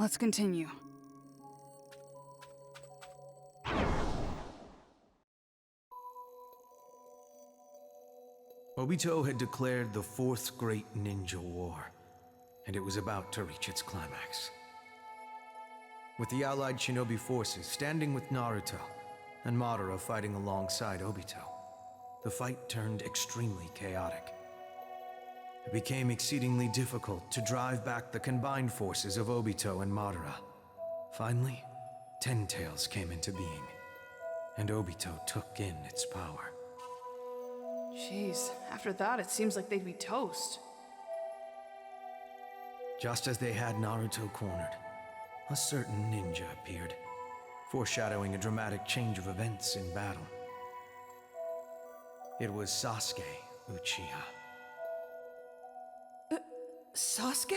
Let's continue. Obito had declared the Fourth Great Ninja War, and it was about to reach its climax. With the allied shinobi forces standing with Naruto, and Madara fighting alongside Obito, the fight turned extremely chaotic. It became exceedingly difficult to drive back the combined forces of Obito and Madara. Finally, Ten Tails came into being, and Obito took in its power. Jeez, after that it seems like they'd be toast. Just as they had Naruto cornered, a certain ninja appeared, foreshadowing a dramatic change of events in battle. It was Sasuke Uchiha. Sasuke?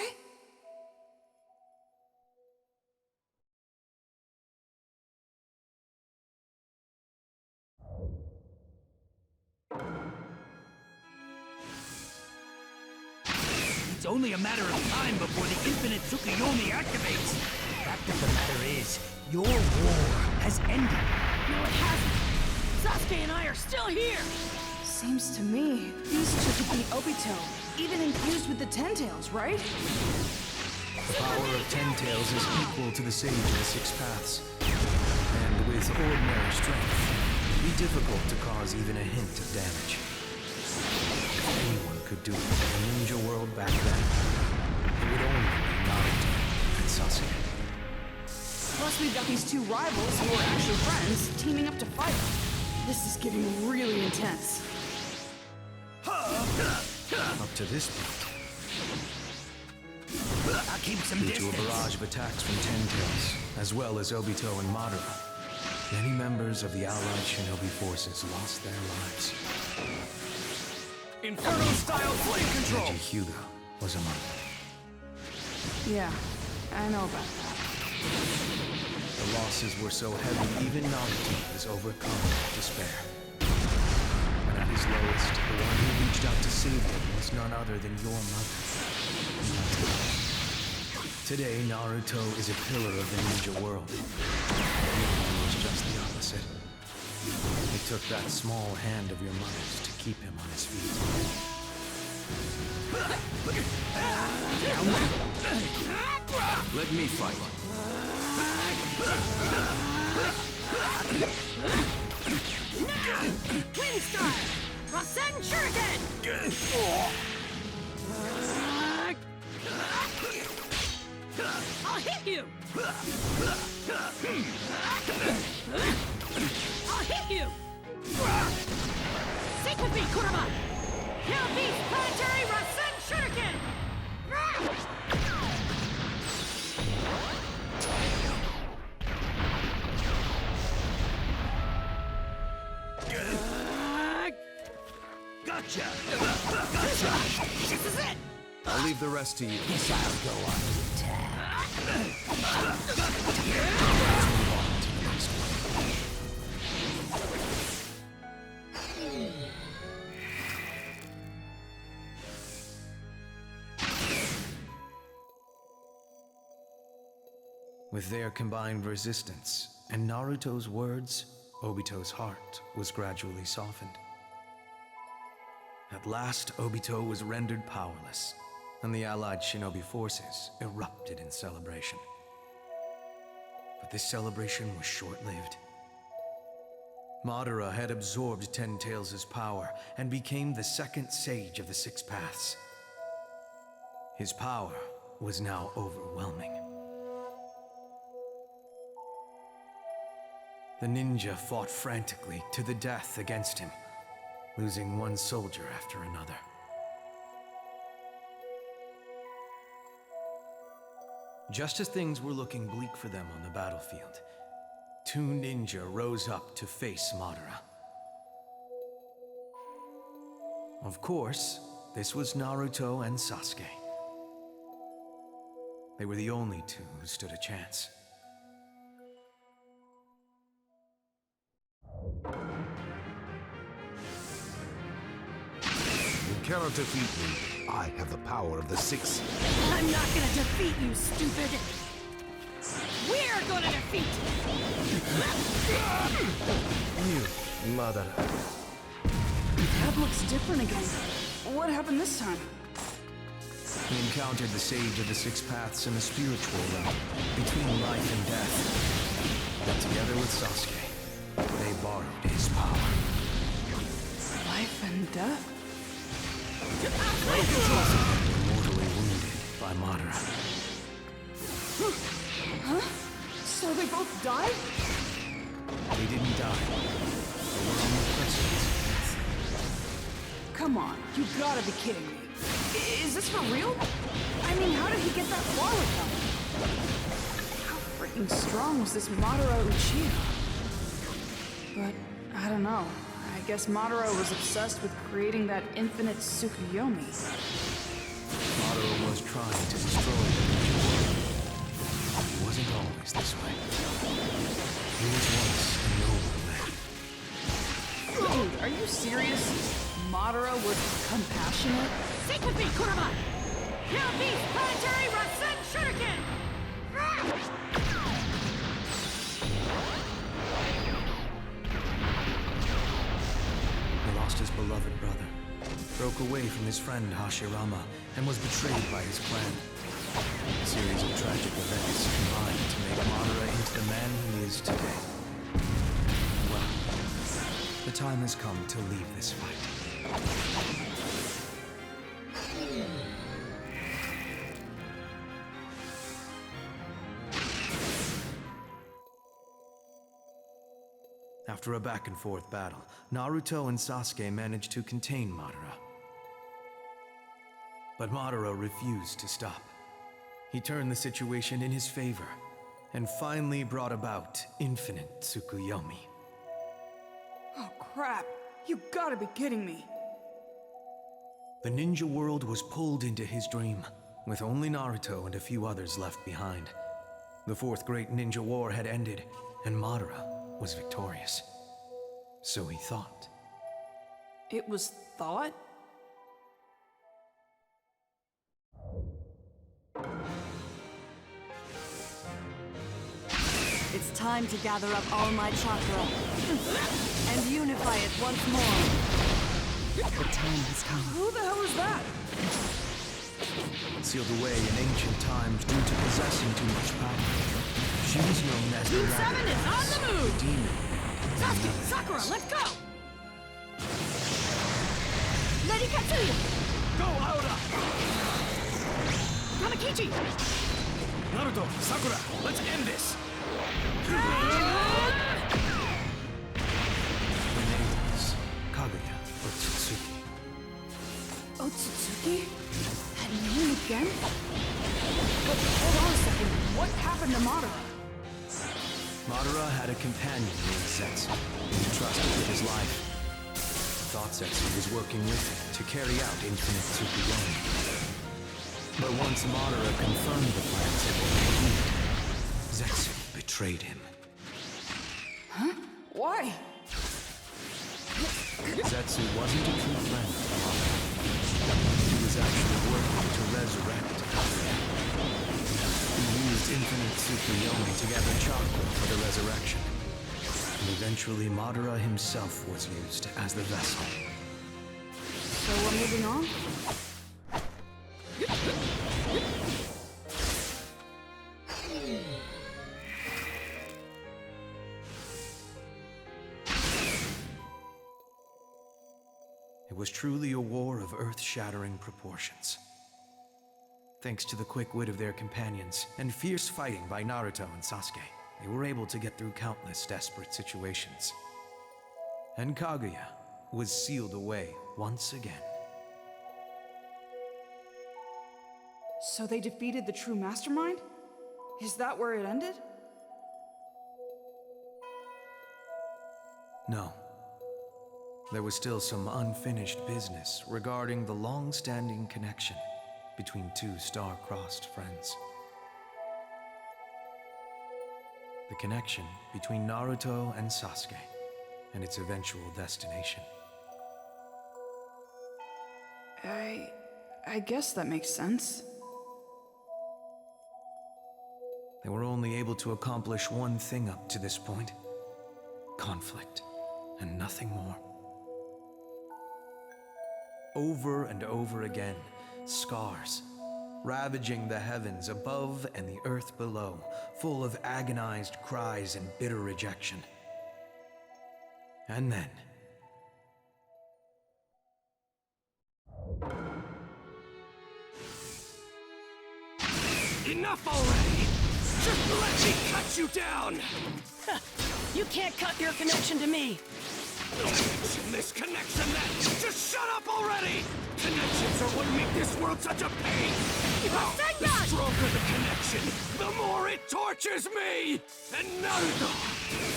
It's only a matter of time before the infinite Tsukuyomi activates. The fact of the matter is, your war has ended. No, it hasn't. Sasuke and I are still here. Seems to me these two could beat Obito, even infused with the Ten Tails, right? The power of Ten Tails is equal to the Sage of the Six Paths, and with ordinary strength, it would be difficult to cause even a hint of damage. If anyone could do it in the ninja world back then, it would only be Naruto and Sasuke. Plus we've got these two rivals who are actually friends, teaming up to fight. This is getting really intense. Up to this point, I'll keep some due distance. to a barrage of attacks from Ten Tails, as well as Obito and Madara, many members of the allied shinobi forces lost their lives. Inferno-style flame control! Neji Hyuga was among them. Yeah, I know about that. The losses were so heavy, even Naruto was overcome with despair. And at his lowest, the one who reached out to save him was none other than your mother, Hinata. Today, Naruto is a pillar of the ninja world. He was just the opposite. It took that small hand of your mother's to keep him on his feet. Let me fight. Twin Star! Rasen Shuriken! I'll hit you! I'll hit you! Sync with me, Kurama! Kill Beast Planetary Rasen Shuriken! Gotcha! Gotcha! This is it! I'll leave the rest to you. Guess I'll go on the attack. With their combined resistance and Naruto's words, Obito's heart was gradually softened. At last, Obito was rendered powerless, and the allied shinobi forces erupted in celebration. But this celebration was short-lived. Madara had absorbed Ten Tails' power and became the second sage of the Six Paths. His power was now overwhelming. The ninja fought frantically to the death against him, losing one soldier after another. Just as things were looking bleak for them on the battlefield, two ninja rose up to face Madara. Of course, this was Naruto and Sasuke. They were the only two who stood a chance. You cannot defeat me. I have the power of the Six. I'm not gonna defeat you, stupid! not gonna defeat! You, mother. That looks different again. What happened this time? He encountered the Sage of the Six Paths in the spiritual realm, between life and death. But together with Sasuke, they borrowed his power. Life and death? Mortally wounded by Madara. Huh? So they both died? They didn't die. They were on the precipice. Come on, you gotta be kidding me. Is this for real? I mean, how did he get that far with them? How freaking strong was this Madara Uchiha? But, I don't know. I guess Madara was obsessed with creating that infinite Tsukuyomi. Madara was trying to destroy the ninja world. He wasn't always this way. He was once a noble man. Dude, are you serious? Madara was compassionate? Stick with me, Kurama! Kill Beast Planetary Rasen Shuriken! He lost his beloved brother, broke away from his friend Hashirama, and was betrayed by his clan. A series of tragic events combined to make Madara into the man he is today. Well, the time has come to leave this fight. After a back-and-forth battle, Naruto and Sasuke managed to contain Madara. But Madara refused to stop. He turned the situation in his favor, and finally brought about infinite Tsukuyomi. Oh crap, you gotta be kidding me. The ninja world was pulled into his dream, with only Naruto and a few others left behind. The Fourth Great Ninja War had ended, and Madara was victorious. So he thought. It was thought? It's time to gather up all my chakra and unify it once more. The time has come. Who the hell is that? Sealed away in ancient times due to possessing too much power. She was known as Team 7 is on the move! demon. Sasuke, Sakura, let's go! Lady Katsuya! Go, Aura! Kamakichi! Naruto, Sakura, let's end this! Her name was Kaguya Otsutsuki. Otsutsuki? That name again? But hold on a second, what happened to Madara? Madara had a companion named Zetsu, whom he trusted with his life. He thought Zetsu was working with him to carry out infinite Tsukuyomi. But once Madara confirmed the plans had been complete, Zetsu betrayed him. Huh? Why? Zetsu wasn't a true friend of Madara. He was actually working to resurrect Kaguya. He used infinite Tsukuyomi to gather chakra for the resurrection. And eventually Madara himself was used as the vessel. So we're moving on? It was truly a war of earth-shattering proportions. Thanks to the quick wit of their companions and fierce fighting by Naruto and Sasuke, they were able to get through countless desperate situations. And Kaguya was sealed away once again. So they defeated the true mastermind? Is that where it ended? No. There was still some unfinished business regarding the long-standing connection between two star-crossed friends. The connection between Naruto and Sasuke, and its eventual destination. I guess that makes sense. They were only able to accomplish one thing up to this point. Conflict, and nothing more. Over and over again, scars, ravaging the heavens above and the earth below, full of agonized cries and bitter rejection. And then... Enough already! Just let me cut you down! You can't cut your connection to me! This connection, that... Just shut up already! Connections are what make this world such a pain! The stronger the connection, the more it tortures me! And Naruto,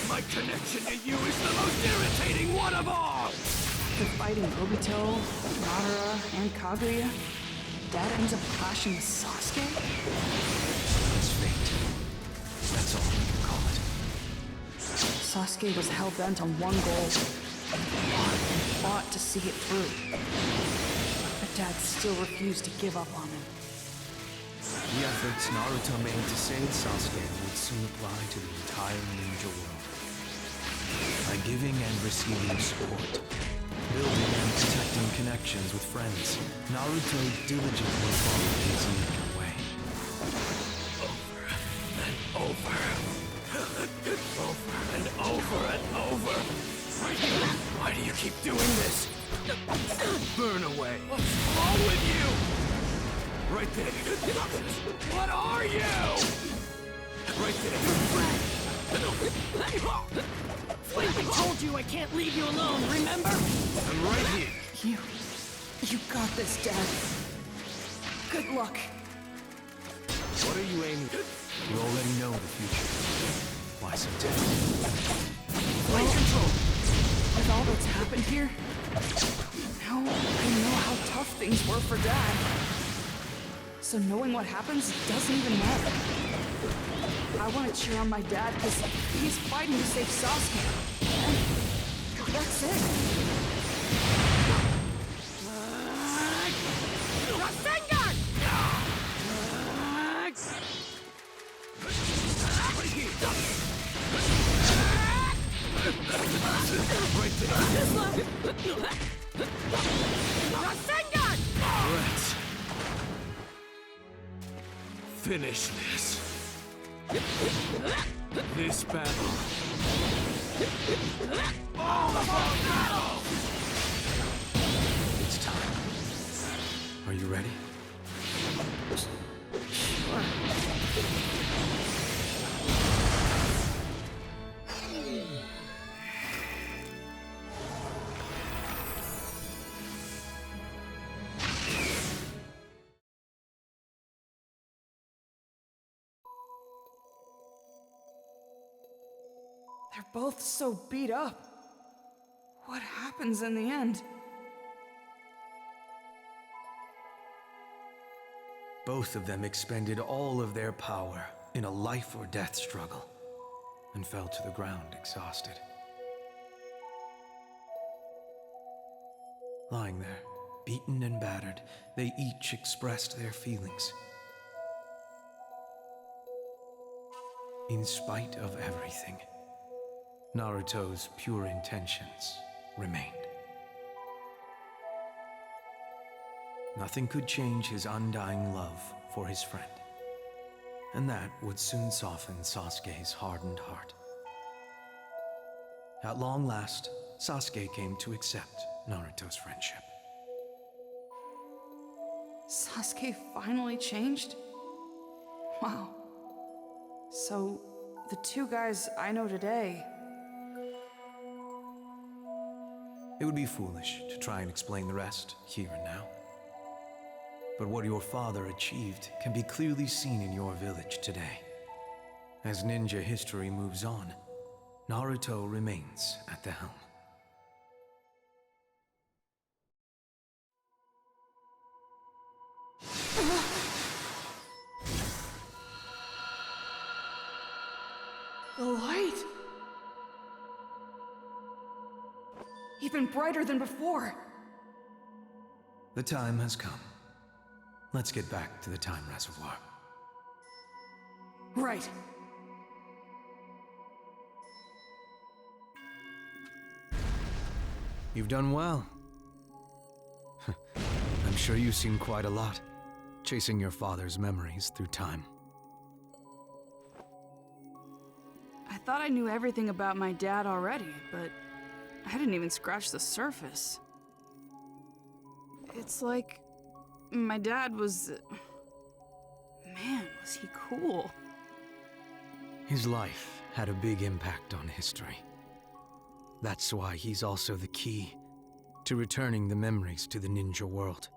my connection to you is the most irritating one of all! After fighting Obito, Madara, and Kaguya, Dad ends up clashing with Sasuke? It's fate. That's all we can call it. Sasuke was hell-bent on one goal, and fought to see it through. But Dad still refused to give up on him. The efforts Naruto made to save Sasuke would soon apply to the entire ninja world. By giving and receiving support, building and protecting connections with friends, Naruto diligently followed his ninja way. Over and over and over. Why do you keep doing this? Burn away. What's wrong with you? Right there. What are you? Right there. I told you I can't leave you alone, remember? I'm right here. You got this, Dad. Good luck. What are you aiming at? You already know the future. Why so tense? Well, control. With all that's happened here, now I know how tough things were for Dad. So knowing what happens doesn't even matter. I want to cheer on my dad because he's fighting to save Sasuke. And that's it. Rasengan! Rasengan! Let's finish this. This battle. All of our battle! It's time. Are you ready? They're both so beat up. What happens in the end? Both of them expended all of their power in a life or death struggle and fell to the ground exhausted. Lying there, beaten and battered, they each expressed their feelings. In spite of everything, Naruto's pure intentions remained. Nothing could change his undying love for his friend, and that would soon soften Sasuke's hardened heart. At long last, Sasuke came to accept Naruto's friendship. Sasuke finally changed? Wow. So, the two guys I know today... It would be foolish to try and explain the rest here and now. But what your father achieved can be clearly seen in your village today. As ninja history moves on, Naruto remains at the helm. The light! Even brighter than before! The time has come. Let's get back to the time reservoir. Right. You've done well. I'm sure you've seen quite a lot, chasing your father's memories through time. I thought I knew everything about my dad already, but I didn't even scratch the surface. It's like my dad was... Man, was he cool. His life had a big impact on history. That's why he's also the key to returning the memories to the ninja world.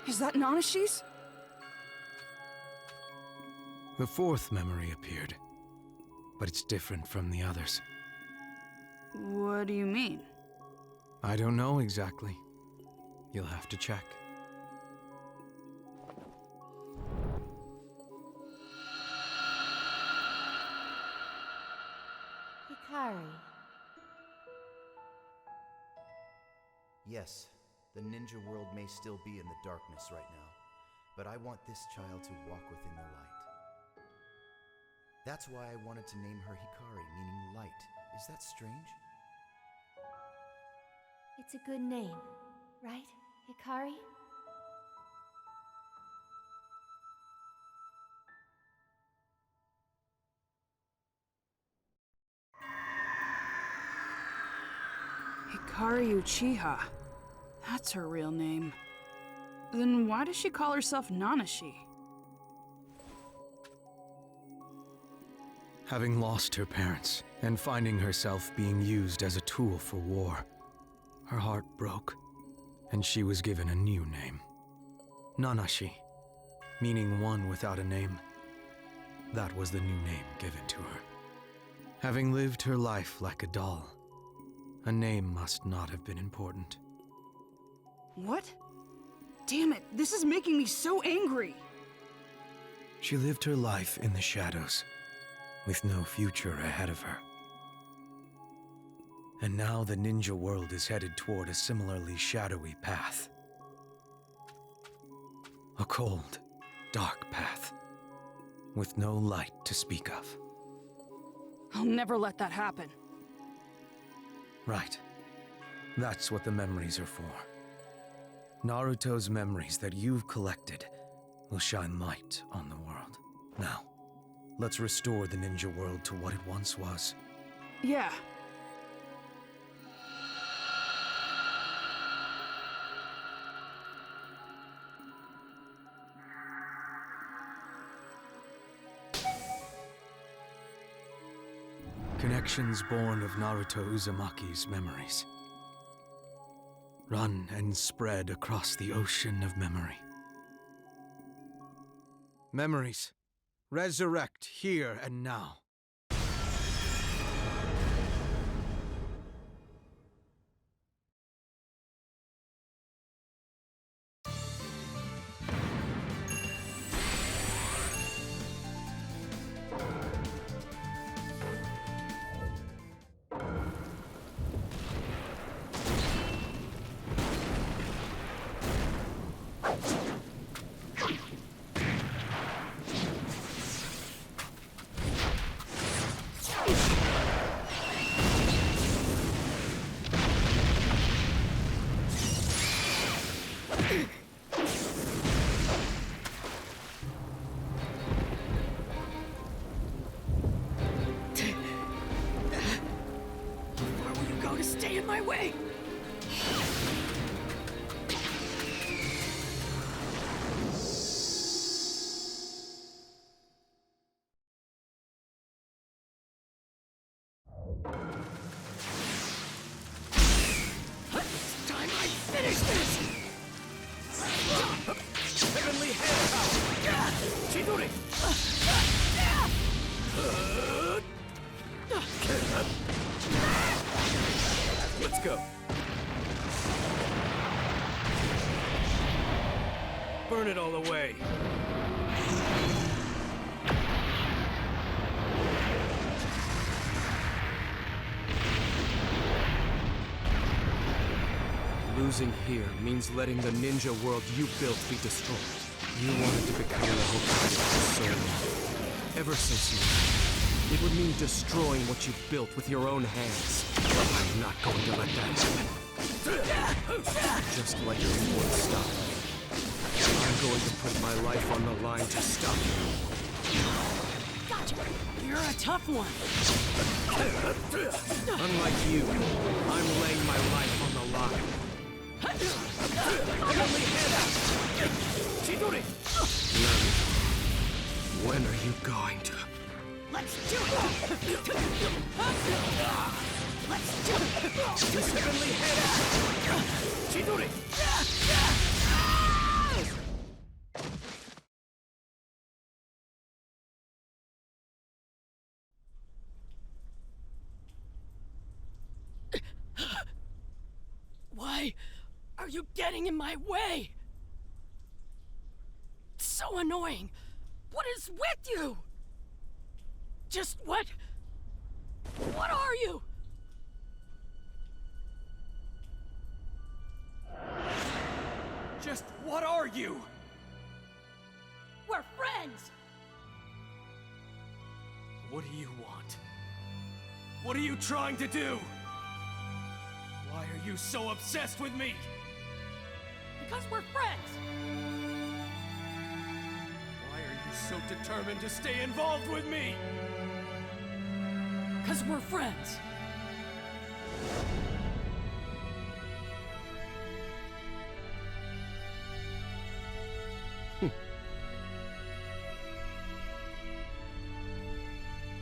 Is that Nanashi's? The fourth memory appeared, but it's different from the others. What do you mean? I don't know exactly. You'll have to check. Hikari. Yes, the ninja world may still be in the darkness right now, but I want this child to walk within the light. That's why I wanted to name her Hikari, meaning light. Is that strange? It's a good name, right, Hikari? Hikari Uchiha. That's her real name. Then why does she call herself Nanashi? Having lost her parents and finding herself being used as a tool for war, her heart broke, and she was given a new name. Nanashi, meaning one without a name. That was the new name given to her. Having lived her life like a doll, a name must not have been important. What? Damn it, this is making me so angry! She lived her life in the shadows, with no future ahead of her. And now the ninja world is headed toward a similarly shadowy path. A cold, dark path, with no light to speak of. I'll never let that happen. Right. That's what the memories are for. Naruto's memories that you've collected will shine light on the world. Now, let's restore the ninja world to what it once was. Yeah. Connections born of Naruto Uzumaki's memories. Run and spread across the ocean of memory. Memories, resurrect here and now. Where will you go to stay in my way? It's time I finish this! Heavenly hand power! Chidori! Let's go. Burn it all away. Losing here means letting the ninja world you built be destroyed. You wanted to become the Hokage for so long. Ever since you left, it would mean destroying what you've built with your own hands. I'm not going to let that happen. Just like you would stop me. I'm going to put my life on the line to stop you. Gotcha. You're a tough one. Unlike you, I'm laying my life on the line. When are you going to? Let's do it. Let's do it. Heavenly head! Chidori! Why are you getting in my way? It's so annoying. What is with you? Just what are you? Just what are you? We're friends. What do you want? What are you trying to do? Why are you so obsessed with me? Because we're friends. Why are you so determined to stay involved with me? Because we're friends.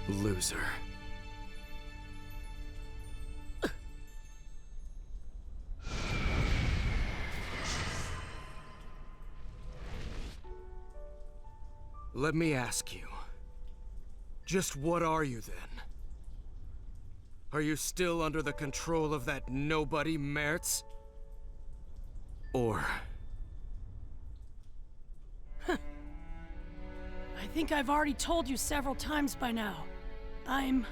Loser. Let me ask you, just what are you then? Are you still under the control of that nobody Mertz? Or... I think I've already told you several times by now. I'm...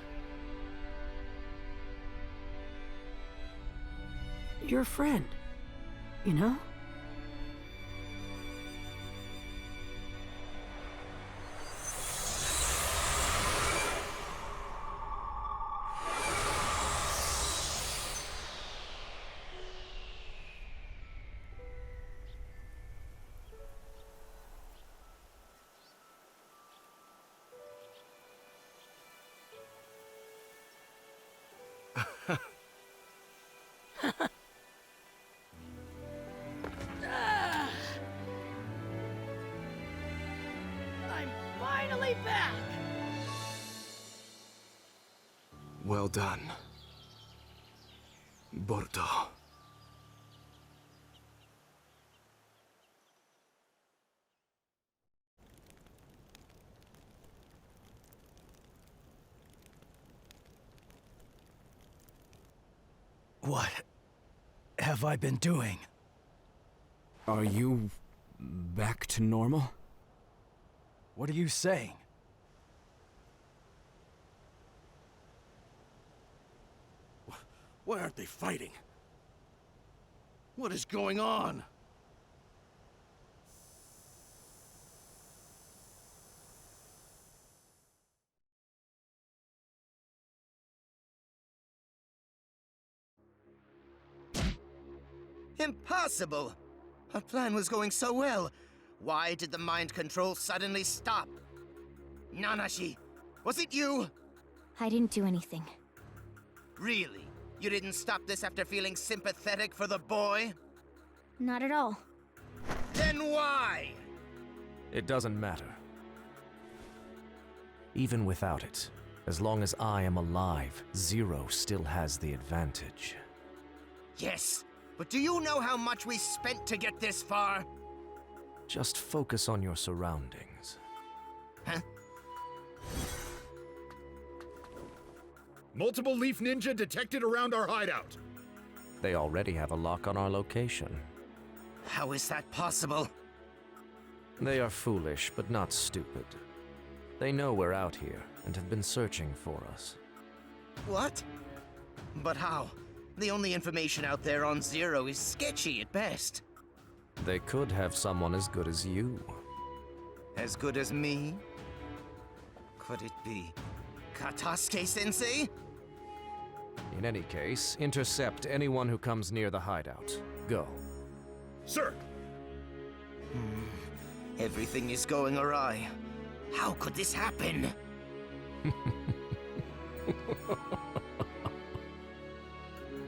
your friend, you know? I'm finally back! Well done, Boruto. What have I been doing? Are you back to normal? What are you saying? Why aren't they fighting? What is going on? Impossible! Our plan was going so well. Why did the mind control suddenly stop? Nanashi, was it you? I didn't do anything. Really? You didn't stop this after feeling sympathetic for the boy? Not at all. Then why? It doesn't matter. Even without it, as long as I am alive, Zero still has the advantage. Yes, but do you know how much we spent to get this far? Just focus on your surroundings. Huh? Multiple Leaf Ninja detected around our hideout. They already have a lock on our location. How is that possible? They are foolish, but not stupid. They know we're out here, and have been searching for us. What? But how? The only information out there on Zero is sketchy at best. They could have someone as good as you. As good as me? Could it be Katasuke-sensei? In any case, intercept anyone who comes near the hideout. Go. Sir! Everything is going awry. How could this happen?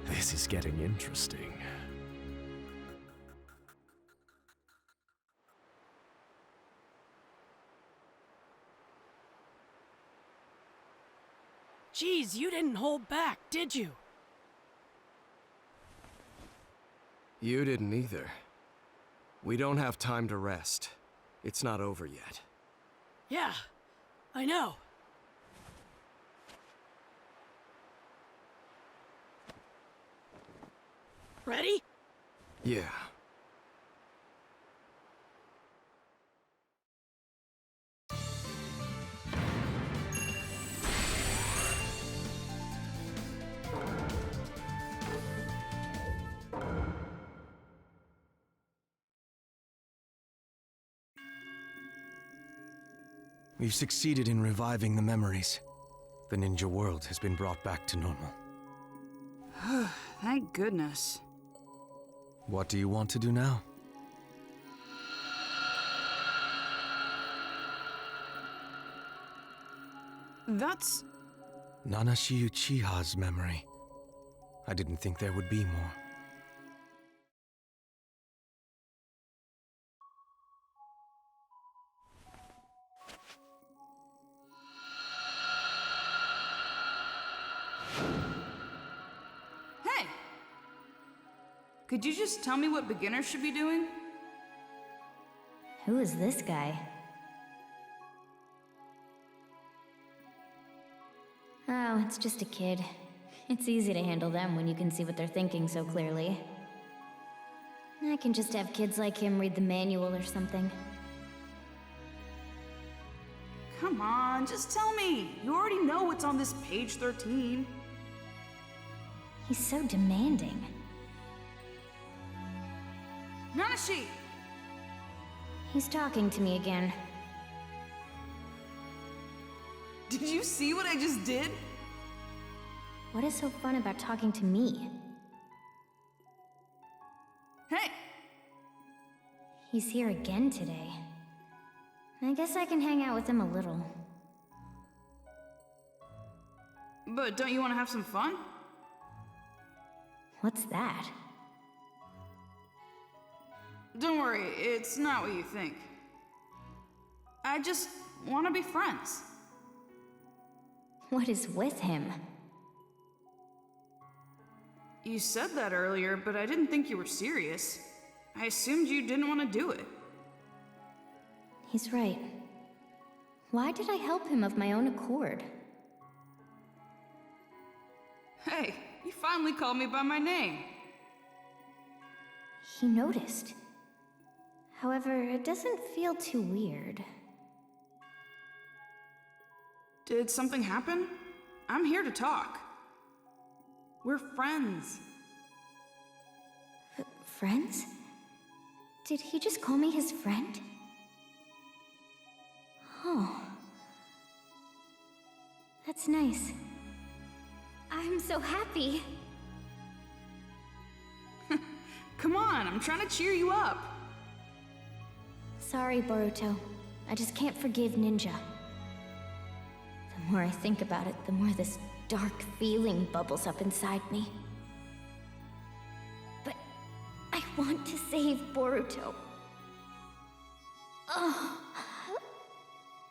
This is getting interesting. Geez, you didn't hold back, did you? You didn't either. We don't have time to rest. It's not over yet. Yeah, I know. Ready? Yeah. We've succeeded in reviving the memories. The ninja world has been brought back to normal. Thank goodness. What do you want to do now? That's... Nanashi Uchiha's memory. I didn't think there would be more. Hey! Could you just tell me what beginners should be doing? Who is this guy? Oh, it's just a kid. It's easy to handle them when you can see what they're thinking so clearly. I can just have kids like him read the manual or something. Come on, just tell me. You already know what's on this page 13. He's so demanding. Nanashi! He's talking to me again. Did you see what I just did? What is so fun about talking to me? Hey! He's here again today. I guess I can hang out with him a little. But don't you want to have some fun? What's that? Don't worry, it's not what you think. I just want to be friends. What is with him? You said that earlier, but I didn't think you were serious. I assumed you didn't want to do it. He's right. Why did I help him of my own accord? Hey, you finally called me by my name. He noticed. However, it doesn't feel too weird. Did something happen? I'm here to talk. We're friends. Friends? Did he just call me his friend? Oh. That's nice. I'm so happy. Come on, I'm trying to cheer you up. Sorry, Boruto. I just can't forgive Ninja. The more I think about it, the more this dark feeling bubbles up inside me. But I want to save Boruto. Oh,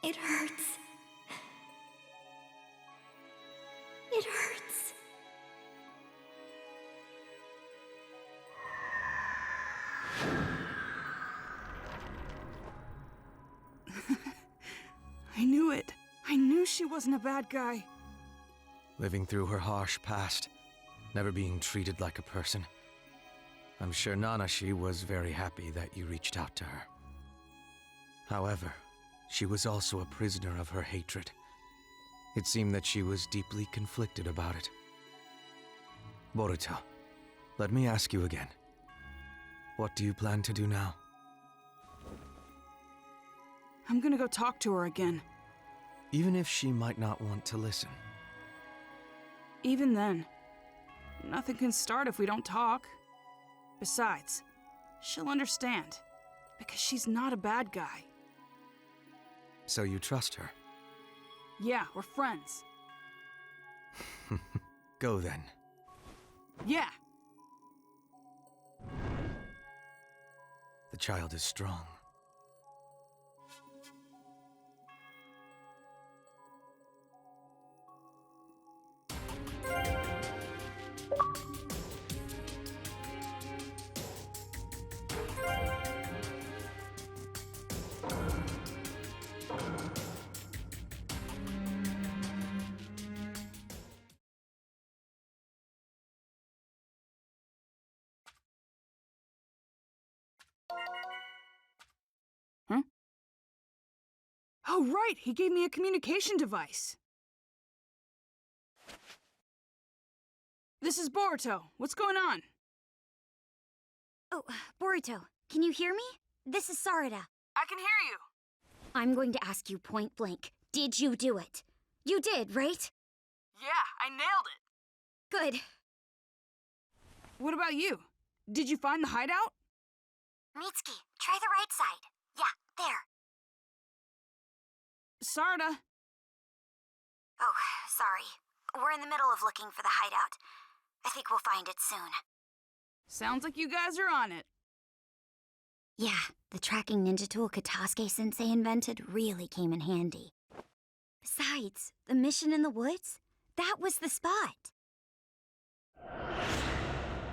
it hurts. It hurts. I knew it. I knew she wasn't a bad guy. Living through her harsh past, never being treated like a person. I'm sure Nanashi was very happy that you reached out to her. However, she was also a prisoner of her hatred. It seemed that she was deeply conflicted about it. Boruto, Let me ask you again. What do you plan to do now? I'm gonna go talk to her again. Even if she might not want to listen. Even then, nothing can start if we don't talk. Besides, she'll understand, because she's not a bad guy. So you trust her? Yeah, we're friends. Go then. Yeah. The child is strong. Huh? Oh, right! He gave me a communication device. This is Boruto. What's going on? Oh, Boruto, can you hear me? This is Sarada. I can hear you. I'm going to ask you point blank. Did you do it? You did, right? Yeah, I nailed it. Good. What about you? Did you find the hideout? Mitsuki, try the right side. Yeah, there. Sarada. Oh, sorry. We're in the middle of looking for the hideout. I think we'll find it soon. Sounds like you guys are on it. Yeah, the tracking ninja tool Katasuke-sensei invented really came in handy. Besides, the mission in the woods? That was the spot.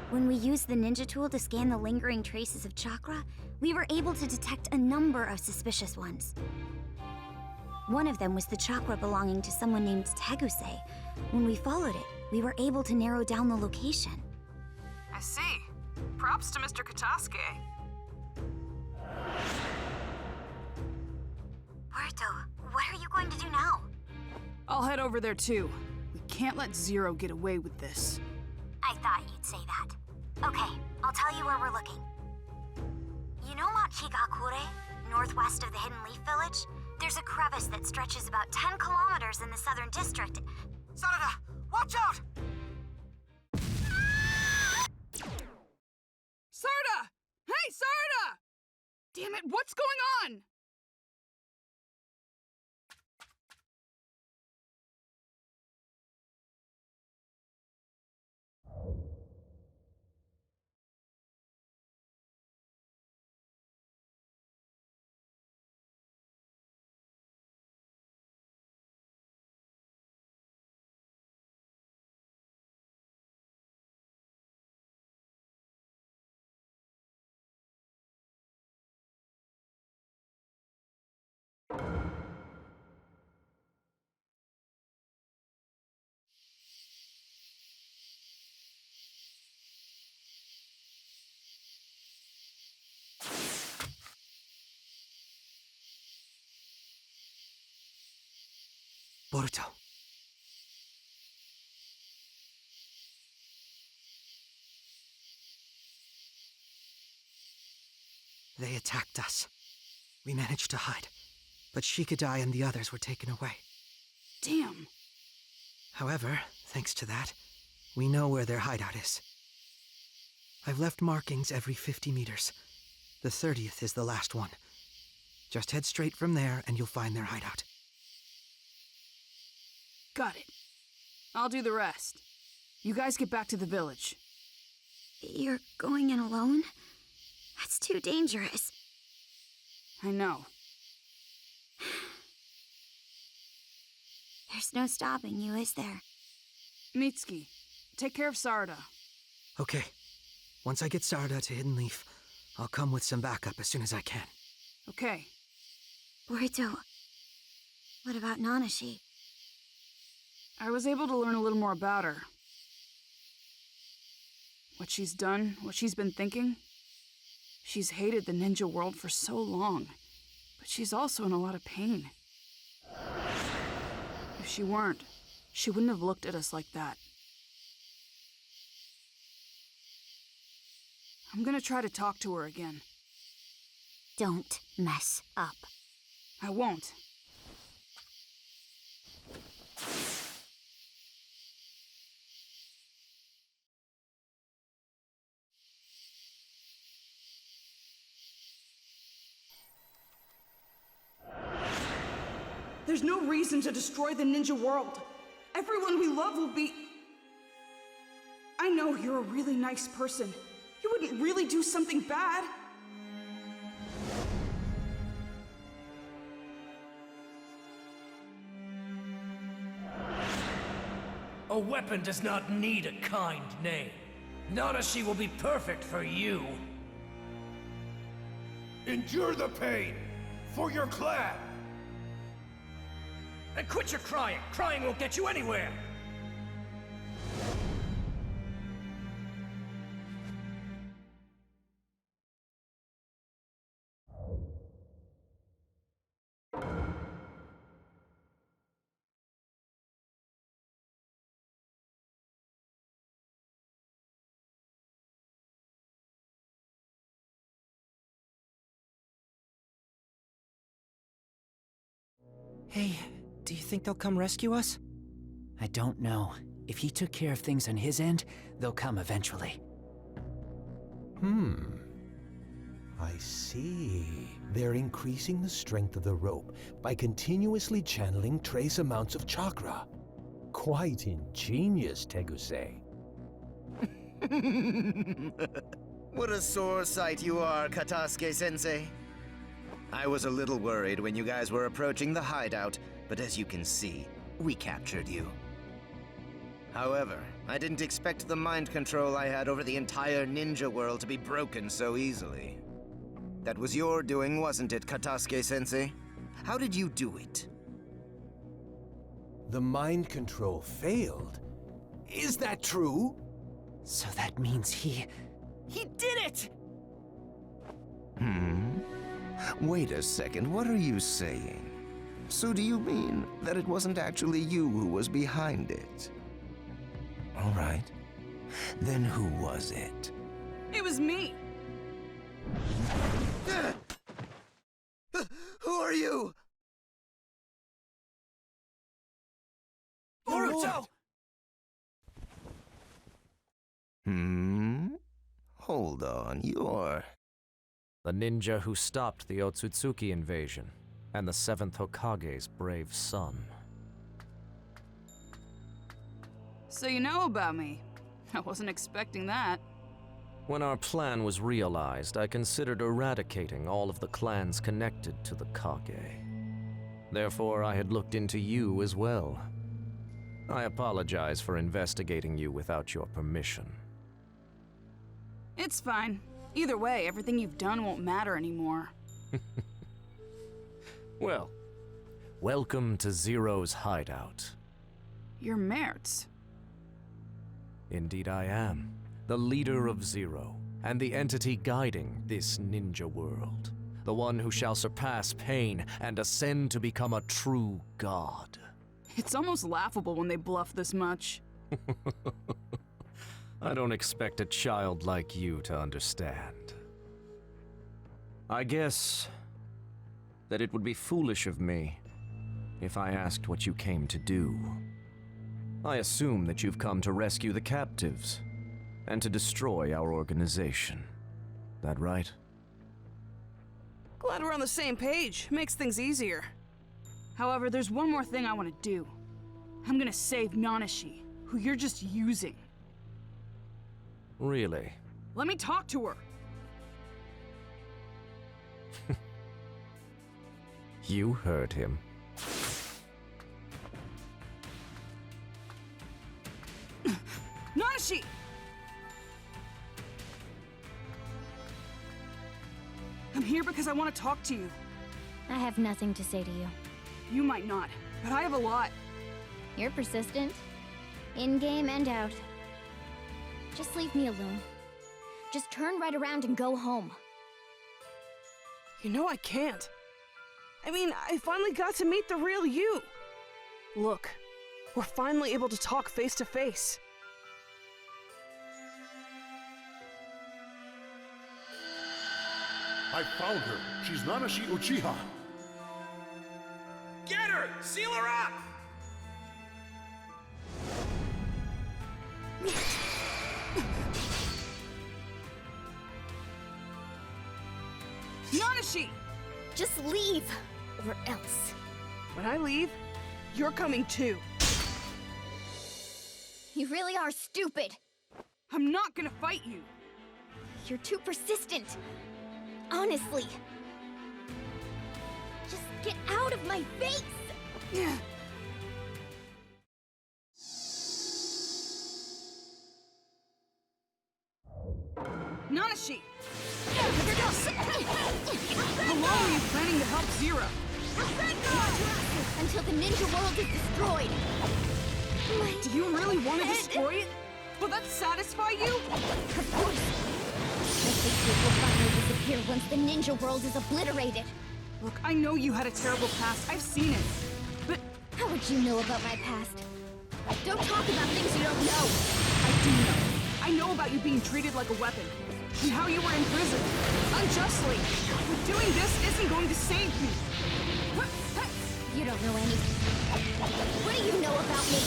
When we used the ninja tool to scan the lingering traces of chakra, we were able to detect a number of suspicious ones. One of them was the chakra belonging to someone named Teguse. When we followed it, we were able to narrow down the location. I see. Props to Mr. Katasuke. Boruto, what are you going to do now? I'll head over there too. We can't let Zero get away with this. I thought you'd say that. Okay, I'll tell you where we're looking. You know Mount Higakure, northwest of the Hidden Leaf Village? There's a crevice that stretches about 10 kilometers in the southern district. Sarada, watch out! Sarada! Hey, Sarada! Damn it, what's going on? Boruto. They attacked us. We managed to hide, but Shikadai and the others were taken away. Damn. However, thanks to that, we know where their hideout is. I've left markings every 50 meters. The 30th is the last one. Just head straight from there and you'll find their hideout. Got it. I'll do the rest. You guys get back to the village. You're going in alone? That's too dangerous. I know. There's no stopping you, is there? Mitsuki, take care of Sarada. Okay. Once I get Sarada to Hidden Leaf, I'll come with some backup as soon as I can. Okay. Boruto, what about Nanashi? I was able to learn a little more about her. What she's done, what she's been thinking. She's hated the ninja world for so long, but she's also in a lot of pain. If she weren't, she wouldn't have looked at us like that. I'm gonna try to talk to her again. Don't mess up. I won't. There's no reason to destroy the ninja world. Everyone we love will be... I know you're a really nice person. You wouldn't really do something bad. A weapon does not need a kind name. Nanashi will be perfect for you. Endure the pain for your clan. And quit your crying. Crying won't get you anywhere. Hey, do you think they'll come rescue us? I don't know. If he took care of things on his end, they'll come eventually. I see. They're increasing the strength of the rope by continuously channeling trace amounts of chakra. Quite ingenious, Teguse. What a sore sight you are, Katasuke-sensei. I was a little worried when you guys were approaching the hideout, but as you can see, we captured you. However, I didn't expect the mind control I had over the entire ninja world to be broken so easily. That was your doing, wasn't it, Katasuke-sensei? How did you do it? The mind control failed? Is that true? So that means he did it! Wait a second, what are you saying? So do you mean that it wasn't actually you who was behind it? All right. Then who was it? It was me! Who are you? Boruto! Hold on, you're... The ninja who stopped the Otsutsuki invasion, and the 7th Hokage's brave son. So you know about me. I wasn't expecting that. When our plan was realized, I considered eradicating all of the clans connected to the Kage. Therefore, I had looked into you as well. I apologize for investigating you without your permission. It's fine. Either way, everything you've done won't matter anymore. Well, welcome to Zero's hideout. You're Mertz. Indeed I am. The leader of Zero, and the entity guiding this ninja world. The one who shall surpass pain and ascend to become a true god. It's almost laughable when they bluff this much. I don't expect a child like you to understand. I guess that it would be foolish of me if I asked what you came to do. I assume that you've come to rescue the captives and to destroy our organization. That right? Glad we're on the same page. Makes things easier. However, there's one more thing I want to do. I'm gonna save Nanashi, who you're just using. Really? Let me talk to her. You heard him. Nanashi! I'm here because I want to talk to you. I have nothing to say to you. You might not, but I have a lot. You're persistent. In-game and out. Just leave me alone. Just turn right around and go home. You know I can't. I mean, I finally got to meet the real you. Look, we're finally able to talk face to face. I found her. She's Nanashi Uchiha. Get her! Seal her up! Nanashi! Just leave, or else. When I leave, you're coming too. You really are stupid. I'm not gonna fight you. You're too persistent. Honestly. Just get out of my face! Yeah. Nanashi! How long are you planning to help Zero? Until the ninja world is destroyed. Do you really want to destroy it? Will that satisfy you? Of course. I think it will finally disappear once the ninja world is obliterated. Look, I know you had a terrible past. I've seen it. But how would you know about my past? Don't talk about things you don't know. I do know. I know about you being treated like a weapon. And how you were imprisoned. Unjustly. But doing this isn't going to save me. You don't know anything. What do you know about me?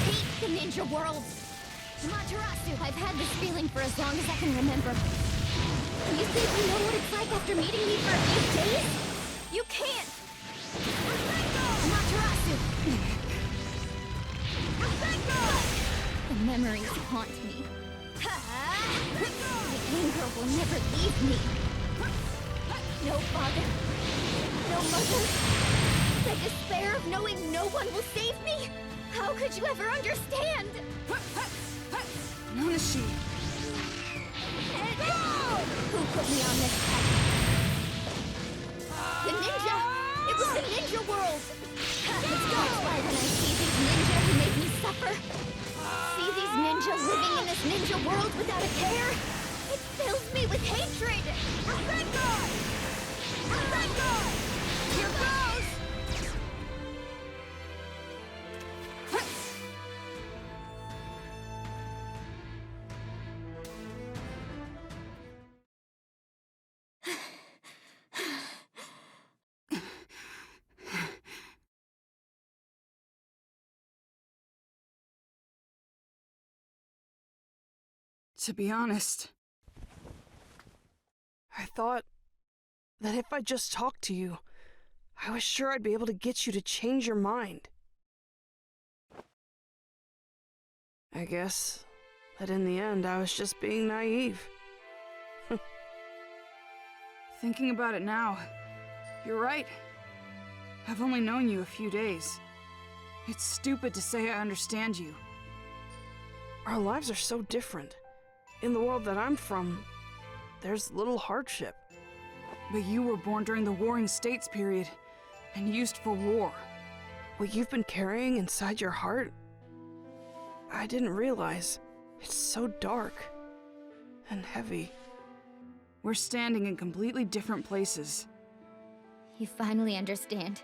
Hate the ninja world. Matarasu, I've had this feeling for as long as I can remember. You think you know what it's like after meeting me for a few days? You can't! Matarasu! The memories haunt me. The anger will never leave me. No father. No mother. The despair of knowing no one will save me. How could you ever understand? Nanashi! Who put me on this path? The ninja! It was the ninja world! That's why when I see these ninja who make me suffer, see these ninja living in this ninja world without a care, it fills me with hatred! Here goes! To be honest, I thought that if I just talked to you, I was sure I'd be able to get you to change your mind. I guess that in the end I was just being naive. Thinking about it now, you're right. I've only known you a few days. It's stupid to say I understand you. Our lives are so different. In the world that I'm from, there's little hardship. But you were born during the Warring States period, and used for war. What you've been carrying inside your heart, I didn't realize. It's so dark and heavy. We're standing in completely different places. You finally understand.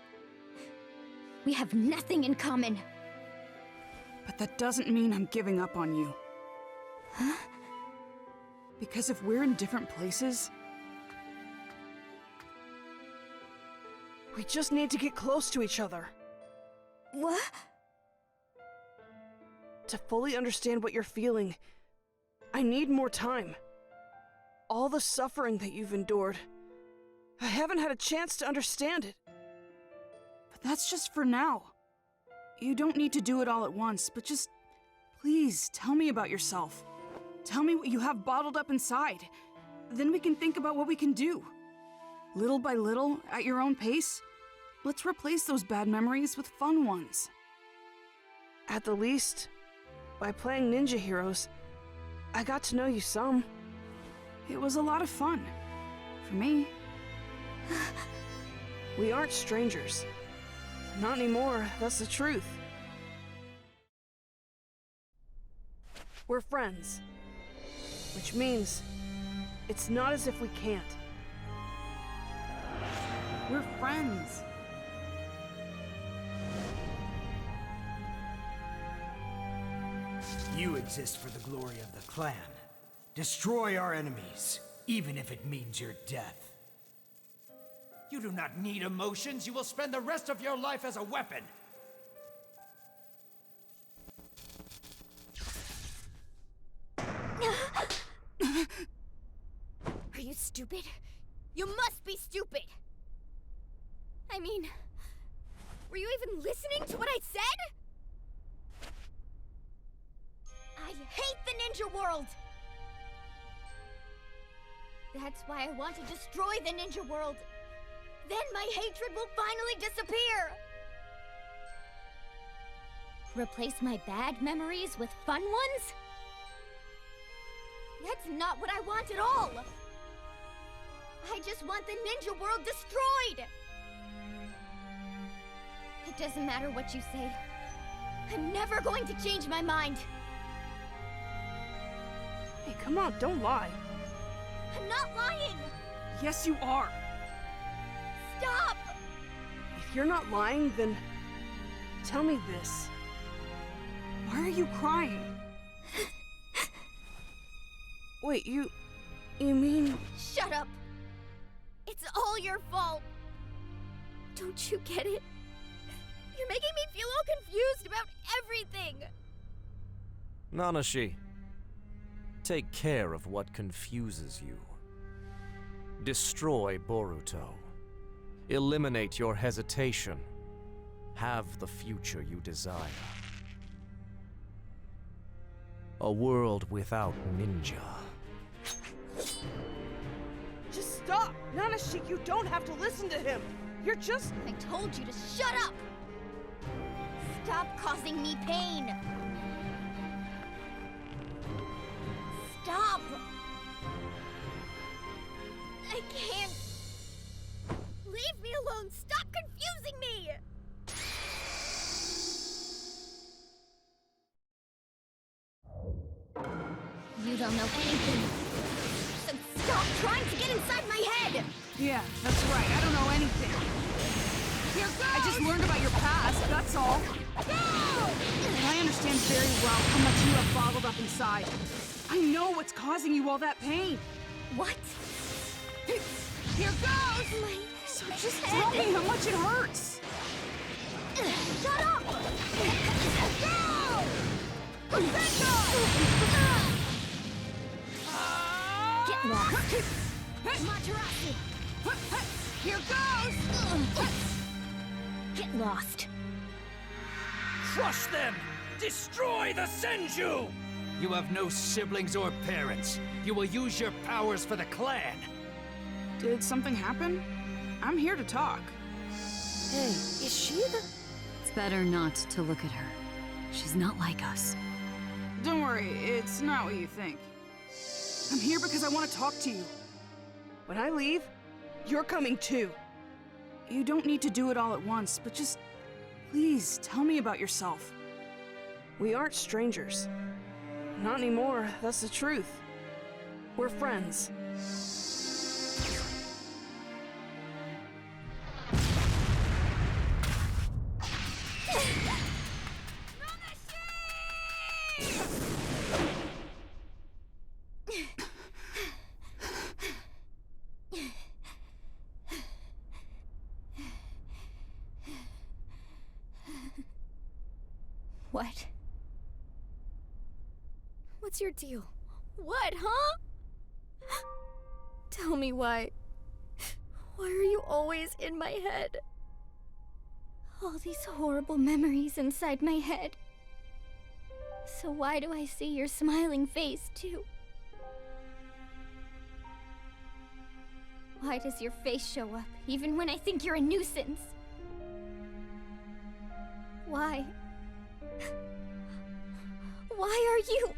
We have nothing in common. But that doesn't mean I'm giving up on you. Huh? Because if we're in different places, we just need to get close to each other. What? To fully understand what you're feeling, I need more time. All the suffering that you've endured, I haven't had a chance to understand it. But that's just for now. You don't need to do it all at once, but just please tell me about yourself. Tell me what you have bottled up inside. Then we can think about what we can do. Little by little, at your own pace, let's replace those bad memories with fun ones. At the least, by playing Ninja Heroes, I got to know you some. It was a lot of fun. For me. We aren't strangers. Not anymore, that's the truth. We're friends. Which means, it's not as if we can't. We're friends. You exist for the glory of the clan. Destroy our enemies. even if it means your death. You do not need emotions. You will spend the rest of your life as a weapon. Are you stupid? You must be stupid! I mean, were you even listening to what I said? I hate the ninja world! That's why I want to destroy the ninja world. Then my hatred will finally disappear! Replace my bad memories with fun ones? That's not what I want at all! I just want the ninja world destroyed! It doesn't matter what you say. I'm never going to change my mind! Hey, come on, don't lie. I'm not lying! Yes, you are. Stop! If you're not lying, then tell me this. Why are you crying? Wait, you mean... Shut up! It's all your fault! Don't you get it? You're making me feel all confused about everything! Nanashi, take care of what confuses you. Destroy Boruto. Eliminate your hesitation. Have the future you desire. A world without ninja. Just stop! Nanashi, you don't have to listen to him! You're just... I told you to shut up! Stop causing me pain! Stop! I can't... Leave me alone! Stop confusing me! You don't know anything. So stop trying to get inside my head! Yeah, that's right. I don't know anything. Here goes! I just learned about your past, that's all. Go! And I understand very well how much you have bottled up inside. I know what's causing you all that pain. What? Here goes! So just tell me how much it hurts. Shut up! Go! Get lost! Matarasi! Here goes! Get lost! Crush them! Destroy the Senju! You have no siblings or parents. You will use your powers for the clan. Did something happen? I'm here to talk. Hey, is she the... It's better not to look at her. She's not like us. Don't worry, it's not what you think. I'm here because I want to talk to you. When I leave, you're coming too. You don't need to do it all at once, but just... please, tell me about yourself. We aren't strangers. Not anymore, that's the truth. We're friends. What? What's your deal? What, huh? Tell me why. Why are you always in my head? All these horrible memories inside my head. So why do I see your smiling face, too? Why does your face show up, even when I think you're a nuisance? Why? Why are you...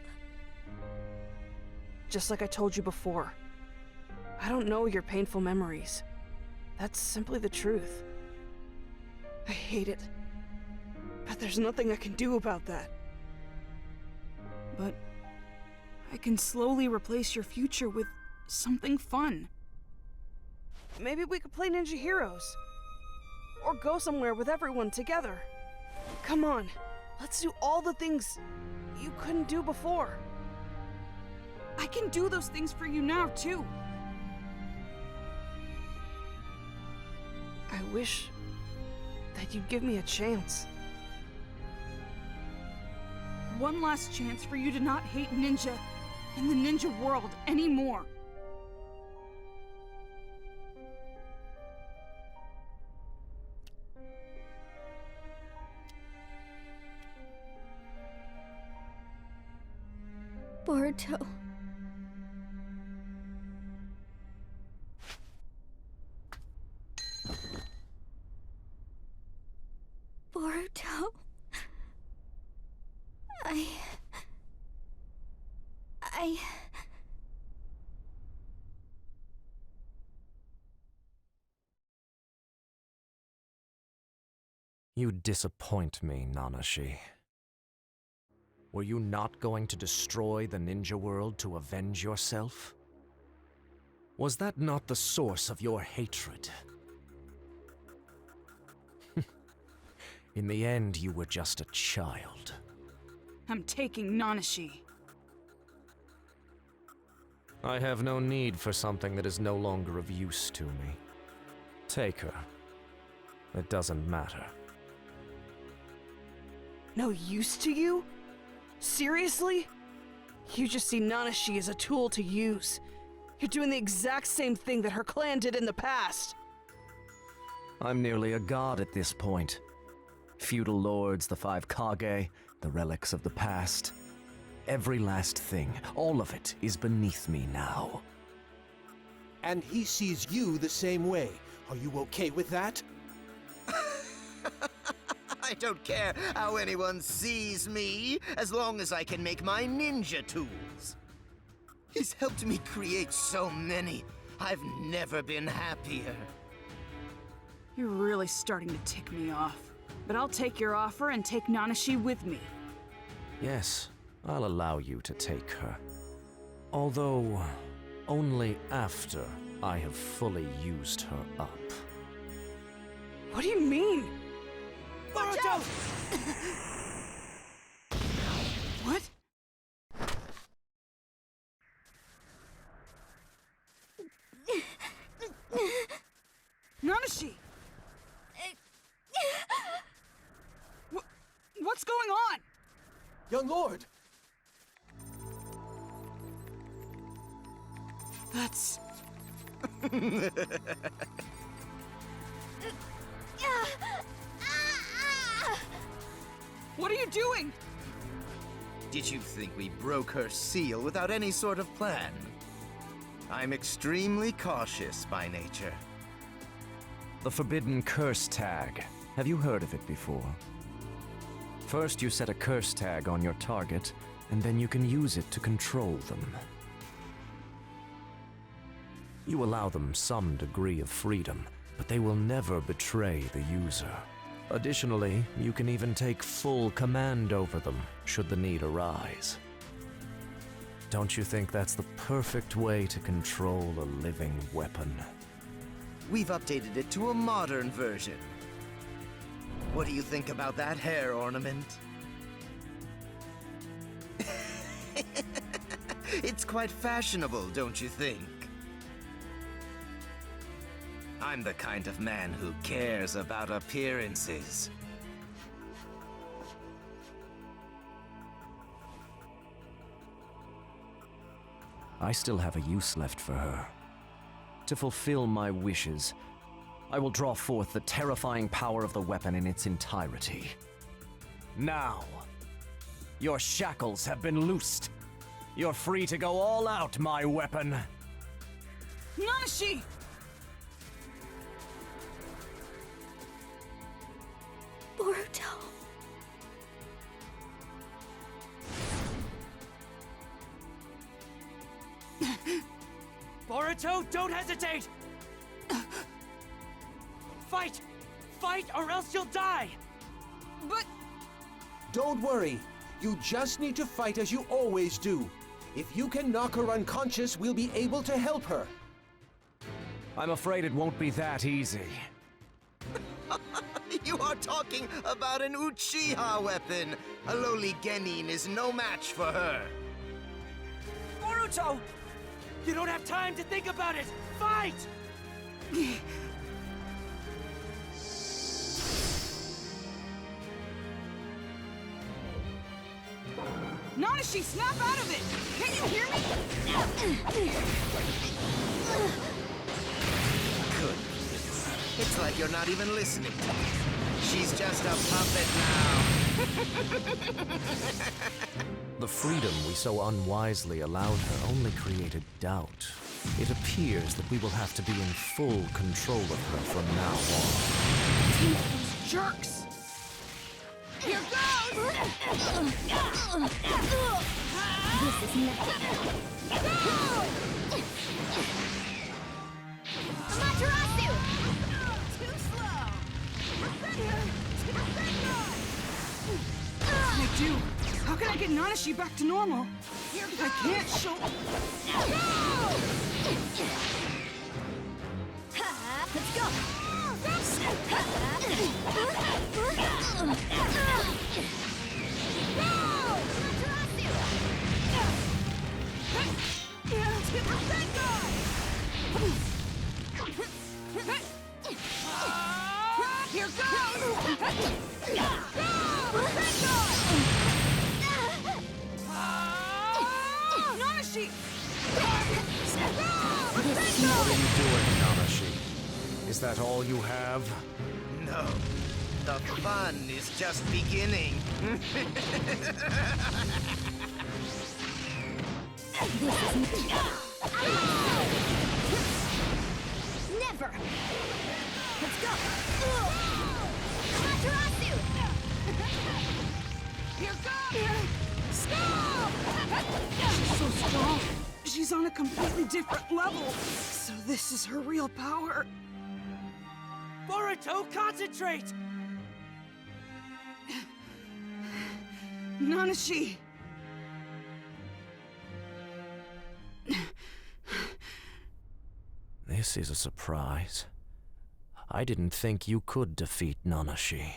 Just like I told you before. I don't know your painful memories. That's simply the truth. I hate it. But there's nothing I can do about that. But I can slowly replace your future with something fun. Maybe we could play Ninja Heroes. Or go somewhere with everyone together. Come on, let's do all the things you couldn't do before. I can do those things for you now, too. wish that you'd give me a chance. One last chance for you to not hate ninja and the ninja world anymore. Boruto. Boruto. You disappoint me, Nanashi. Were you not going to destroy the ninja world to avenge yourself? Was that not the source of your hatred? In the end, you were just a child. I'm taking Nanashi. I have no need for something that is no longer of use to me. Take her. It doesn't matter. No use to you? Seriously? You just see Nanashi as a tool to use. You're doing the exact same thing that her clan did in the past. I'm nearly a god at this point. Feudal lords, the 5 Kage, the relics of the past. Every last thing, all of it is beneath me now. And he sees you the same way. Are you okay with that? I don't care how anyone sees me, as long as I can make my ninja tools. He's helped me create so many. I've never been happier. You're really starting to tick me off. But I'll take your offer and take Nanashi with me. Yes, I'll allow you to take her. Although, only after I have fully used her up. What do you mean? Boruto! What? Nanashi! What's going on? Young lord! That's... What are you doing? Did you think we broke her seal without any sort of plan? I'm extremely cautious by nature. The Forbidden Curse Tag. Have you heard of it before? First, you set a curse tag on your target, and then you can use it to control them. You allow them some degree of freedom, but they will never betray the user. Additionally, you can even take full command over them, should the need arise. Don't you think that's the perfect way to control a living weapon? We've updated it to a modern version. What do you think about that hair ornament? It's quite fashionable, don't you think? I'm the kind of man who cares about appearances. I still have a use left for her. To fulfill my wishes, I will draw forth the terrifying power of the weapon in its entirety. Now, your shackles have been loosed. You're free to go all out, my weapon. Nanashi! Boruto. Boruto, don't hesitate! Fight! Fight or else you'll die! But... Don't worry. You just need to fight as you always do. If you can knock her unconscious, we'll be able to help her. I'm afraid it won't be that easy. You are talking about an Uchiha weapon. A lowly genin is no match for her. Boruto! You don't have time to think about it! Fight! Nanashi, snap out of it! Can you hear me? Good. It's like you're not even listening to me. She's just a puppet now. The freedom we so unwisely allowed her only created doubt. It appears that we will have to be in full control of her from now on. Take those jerks! Here goes! This is nothing. Amaterasu! Too slow! What can I do? How can I get Nanashi back to normal? If I can't show... Let's go! Here goes! Nanashi! What are you doing, Nanashi? Is that all you have? No. The fun is just beginning. Never! Let's go! Amaterasu! Here goes! Stop! She's so strong. She's on a completely different level. So this is her real power. Boruto, concentrate! Nanashi! This is a surprise. I didn't think you could defeat Nanashi.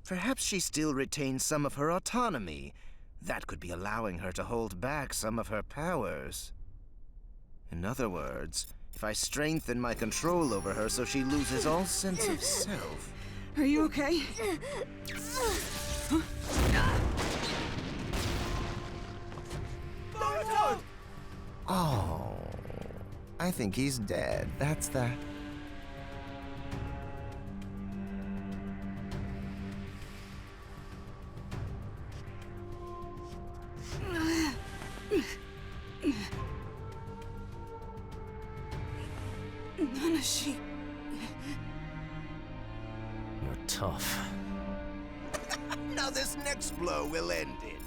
Perhaps she still retains some of her autonomy. That could be allowing her to hold back some of her powers. In other words, if I strengthen my control over her so she loses all sense of self. Are you okay? Boruto! Oh, I think he's dead. That's the... Nanashi. You're tough. Now this next blow will end it.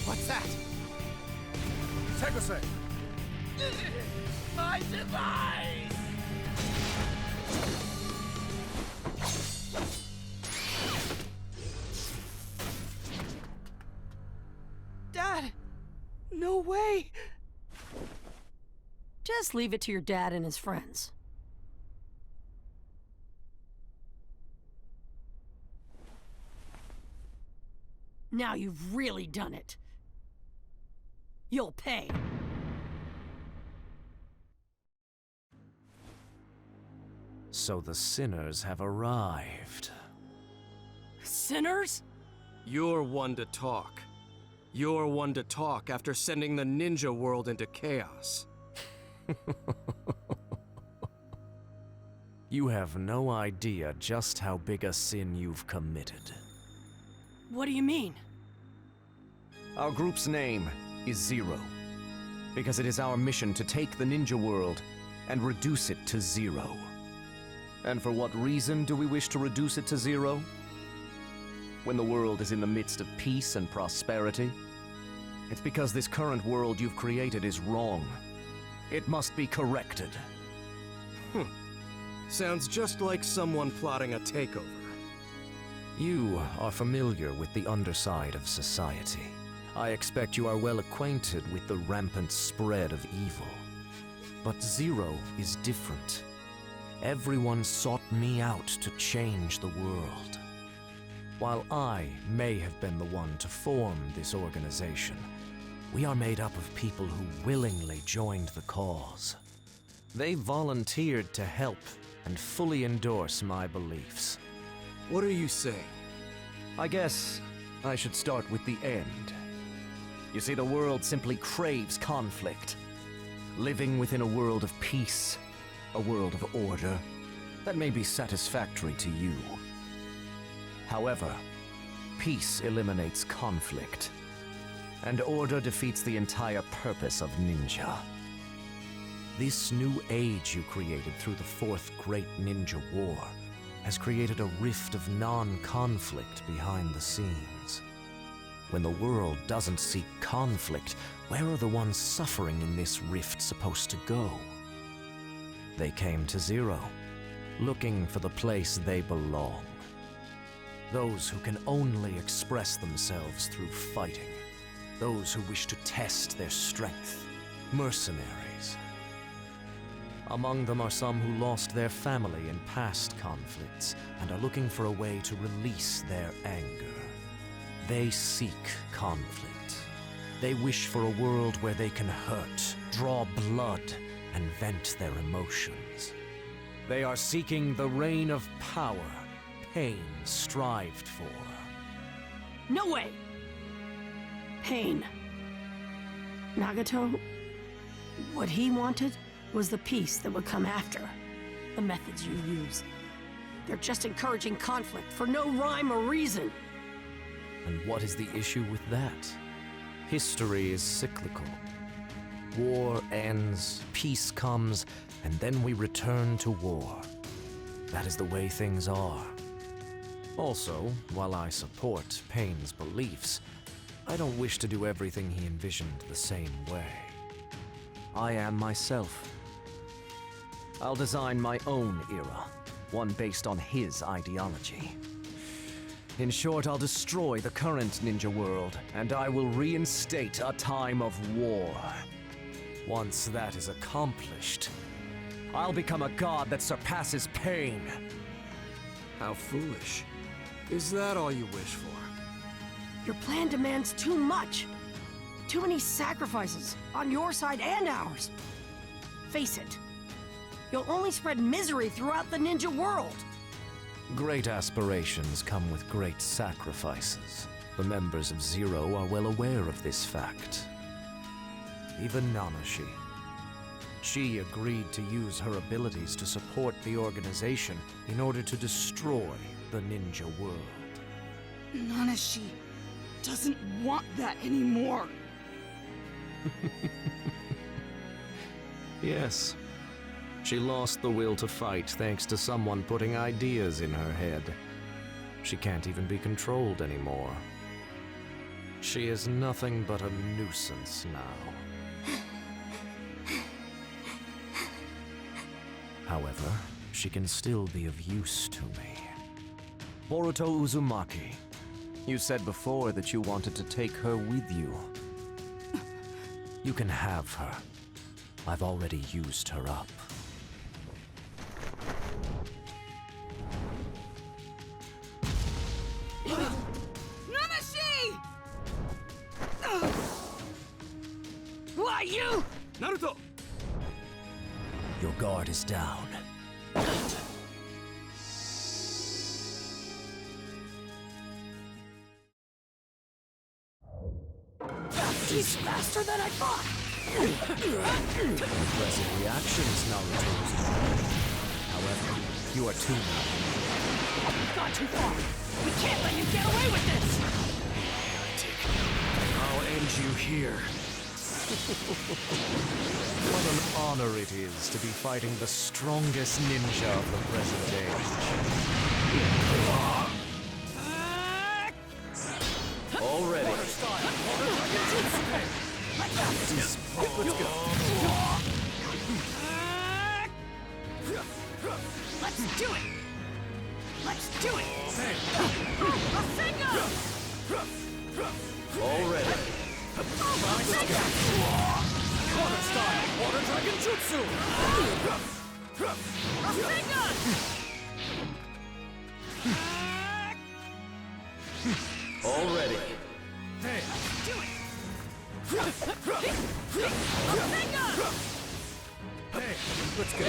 What's that? Tegose! My device! Dad! No way! Just leave it to your dad and his friends. Now you've really done it. You'll pay. So the sinners have arrived. Sinners? You're one to talk. You're one to talk after sending the ninja world into chaos. You have no idea just how big a sin you've committed. What do you mean? Our group's name is Zero, because it is our mission to take the ninja world and reduce it to zero. And for what reason do we wish to reduce it to zero? When the world is in the midst of peace and prosperity? It's because this current world you've created is wrong. It must be corrected. Sounds just like someone plotting a takeover. You are familiar with the underside of society. I expect you are well acquainted with the rampant spread of evil. But Zero is different. everyone sought me out to change the world. While I may have been the one to form this organization, we are made up of people who willingly joined the cause. They volunteered to help and fully endorse my beliefs. What are you saying? I guess I should start with the end. You see, the world simply craves conflict. Living within a world of peace, a world of order, that may be satisfactory to you. However, peace eliminates conflict, and order defeats the entire purpose of ninja. This new age you created through the Fourth Great Ninja War has created a rift of non-conflict behind the scenes. When the world doesn't seek conflict, where are the ones suffering in this rift supposed to go? They came to zero, looking for the place they belong. Those who can only express themselves through fighting. Those who wish to test their strength. Mercenaries. Among them are some who lost their family in past conflicts and are looking for a way to release their anger. They seek conflict. They wish for a world where they can hurt, draw blood, and vent their emotions. They are seeking the reign of power Pain strived for. No way! Pain. Nagato, what he wanted was the peace that would come after the methods you use. They're just encouraging conflict for no rhyme or reason. And what is the issue with that? History is cyclical. War ends, peace comes, and then we return to war. That is the way things are. Also, while I support Pain's beliefs, I don't wish to do everything he envisioned the same way. I am myself. I'll design my own era, one based on his ideology. In short, I'll destroy the current ninja world, and I will reinstate a time of war. Once that is accomplished, I'll become a god that surpasses Pain. How foolish. Is that all you wish for? Your plan demands too much. Too many sacrifices, on your side and ours. Face it, you'll only spread misery throughout the ninja world. Great aspirations come with great sacrifices. The members of Zero are well aware of this fact. Even Nanashi. She agreed to use her abilities to support the organization in order to destroy the ninja world. Nanashi doesn't want that anymore. Yes. She lost the will to fight thanks to someone putting ideas in her head. She can't even be controlled anymore. She is nothing but a nuisance now. However, she can still be of use to me. Boruto Uzumaki, you said before that you wanted to take her with you. You can have her. I've already used her up. Nanashi! Why, you? Naruto! Your guard is down. He's faster than I thought! Impressive reactions, Naruto. However, you are too late. You've gone too far! We can't let you get away with this! Heretic. I'll end you here. What an honor it is to be fighting the strongest ninja of the present age. Already. Let's go. Let's do it! Let's do it! Already. Water style! Water dragon jutsu! Already. Hey! Do it! Hey, let's go.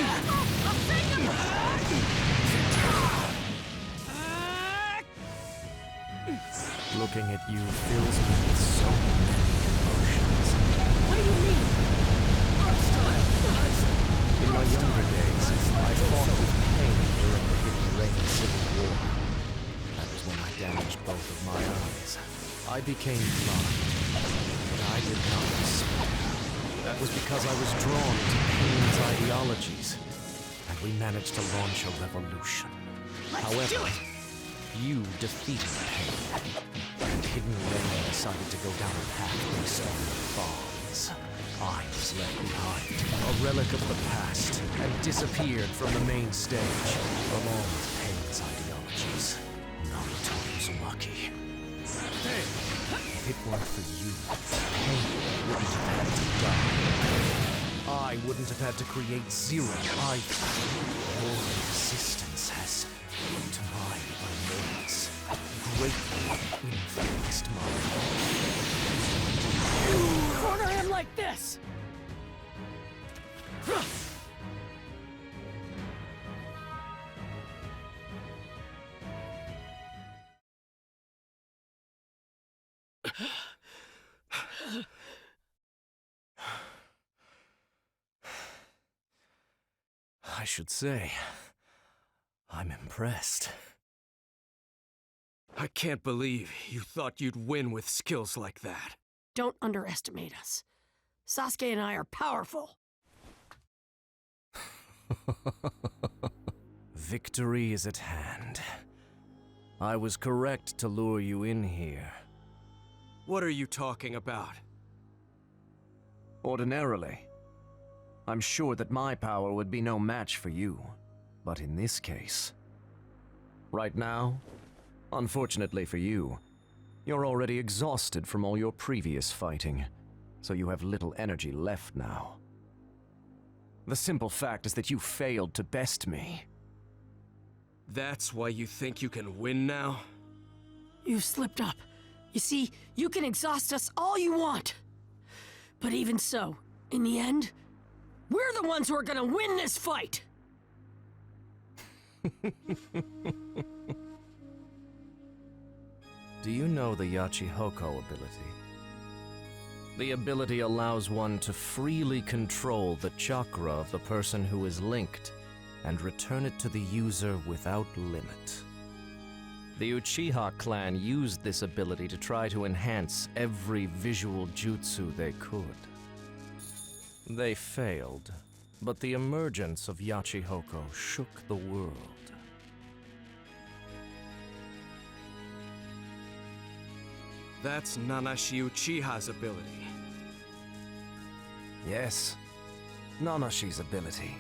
Looking at you fills me with so many emotions. What do you mean? In my younger days, I fought with pain during the Hidden Rain Civil War. That was when I damaged both of my eyes. I became blind, but I did not despair. That was because I was drawn to Pain's ideologies, and we managed to launch a revolution. However, you defeated Pain, and Hidden Rain decided to go down a path based on bonds. I was left behind, a relic of the past, and disappeared from the main stage, along with Pain's ideologies. Naruto was lucky. Hey! If it weren't for you, Pain wouldn't have had to die. I wouldn't have had to create Zero either. Your existence has, to my unawares, greatly influenced my life. Corner him like this! I should say, I'm impressed. I can't believe you thought you'd win with skills like that. Don't underestimate us. Sasuke and I are powerful. Victory is at hand. I was correct to lure you in here. What are you talking about? Ordinarily, I'm sure that my power would be no match for you. But in this case, right now, unfortunately for you, you're already exhausted from all your previous fighting, so you have little energy left now. The simple fact is that you failed to best me. That's why you think you can win now? You've slipped up. You see, you can exhaust us all you want. But even so, in the end, we're the ones who are gonna win this fight! Do you know the Yachihoko ability? The ability allows one to freely control the chakra of the person who is linked and return it to the user without limit. The Uchiha clan used this ability to try to enhance every visual jutsu they could. They failed, but the emergence of Yachihoko shook the world. That's Nanashi Uchiha's ability. Yes, Nanashi's ability.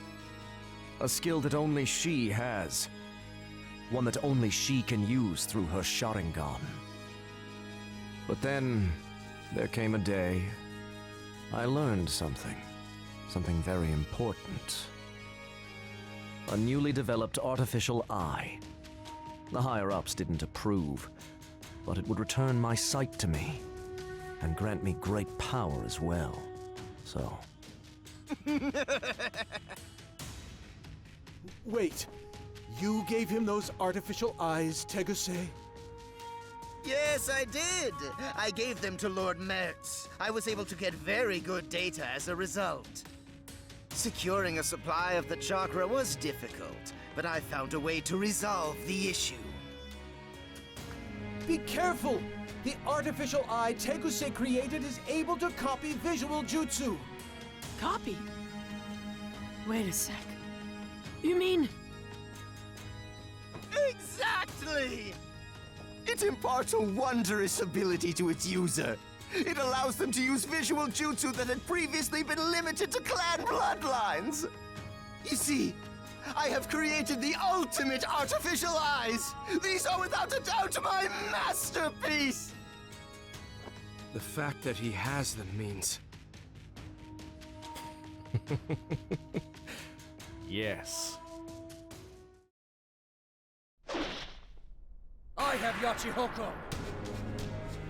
A skill that only she has. One that only she can use through her Sharingan. But then, there came a day, I learned something. Something very important. A newly developed artificial eye. The higher-ups didn't approve, but it would return my sight to me, and grant me great power as well. So... Wait, you gave him those artificial eyes, Teguse? Yes, I did. I gave them to Lord Mertz. I was able to get very good data as a result. Securing a supply of the chakra was difficult, but I found a way to resolve the issue. Be careful! The artificial eye Teguse created is able to copy visual jutsu. Copy? Wait a sec. You mean... Exactly! It imparts a wondrous ability to its user. It allows them to use visual jutsu that had previously been limited to clan bloodlines. You see, I have created the ultimate artificial eyes. These are without a doubt my masterpiece. The fact that he has them means... Yes. I have Yachihoko!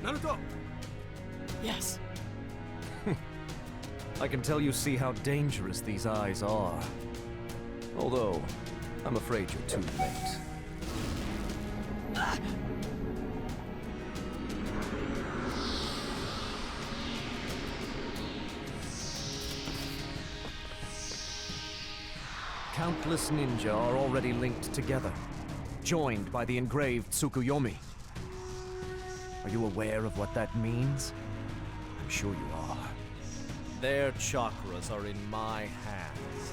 Naruto! Yes. I can tell you see how dangerous these eyes are. Although, I'm afraid you're too late. Countless ninja are already linked together, joined by the engraved Tsukuyomi. Are you aware of what that means? I'm sure you are. Their chakras are in my hands,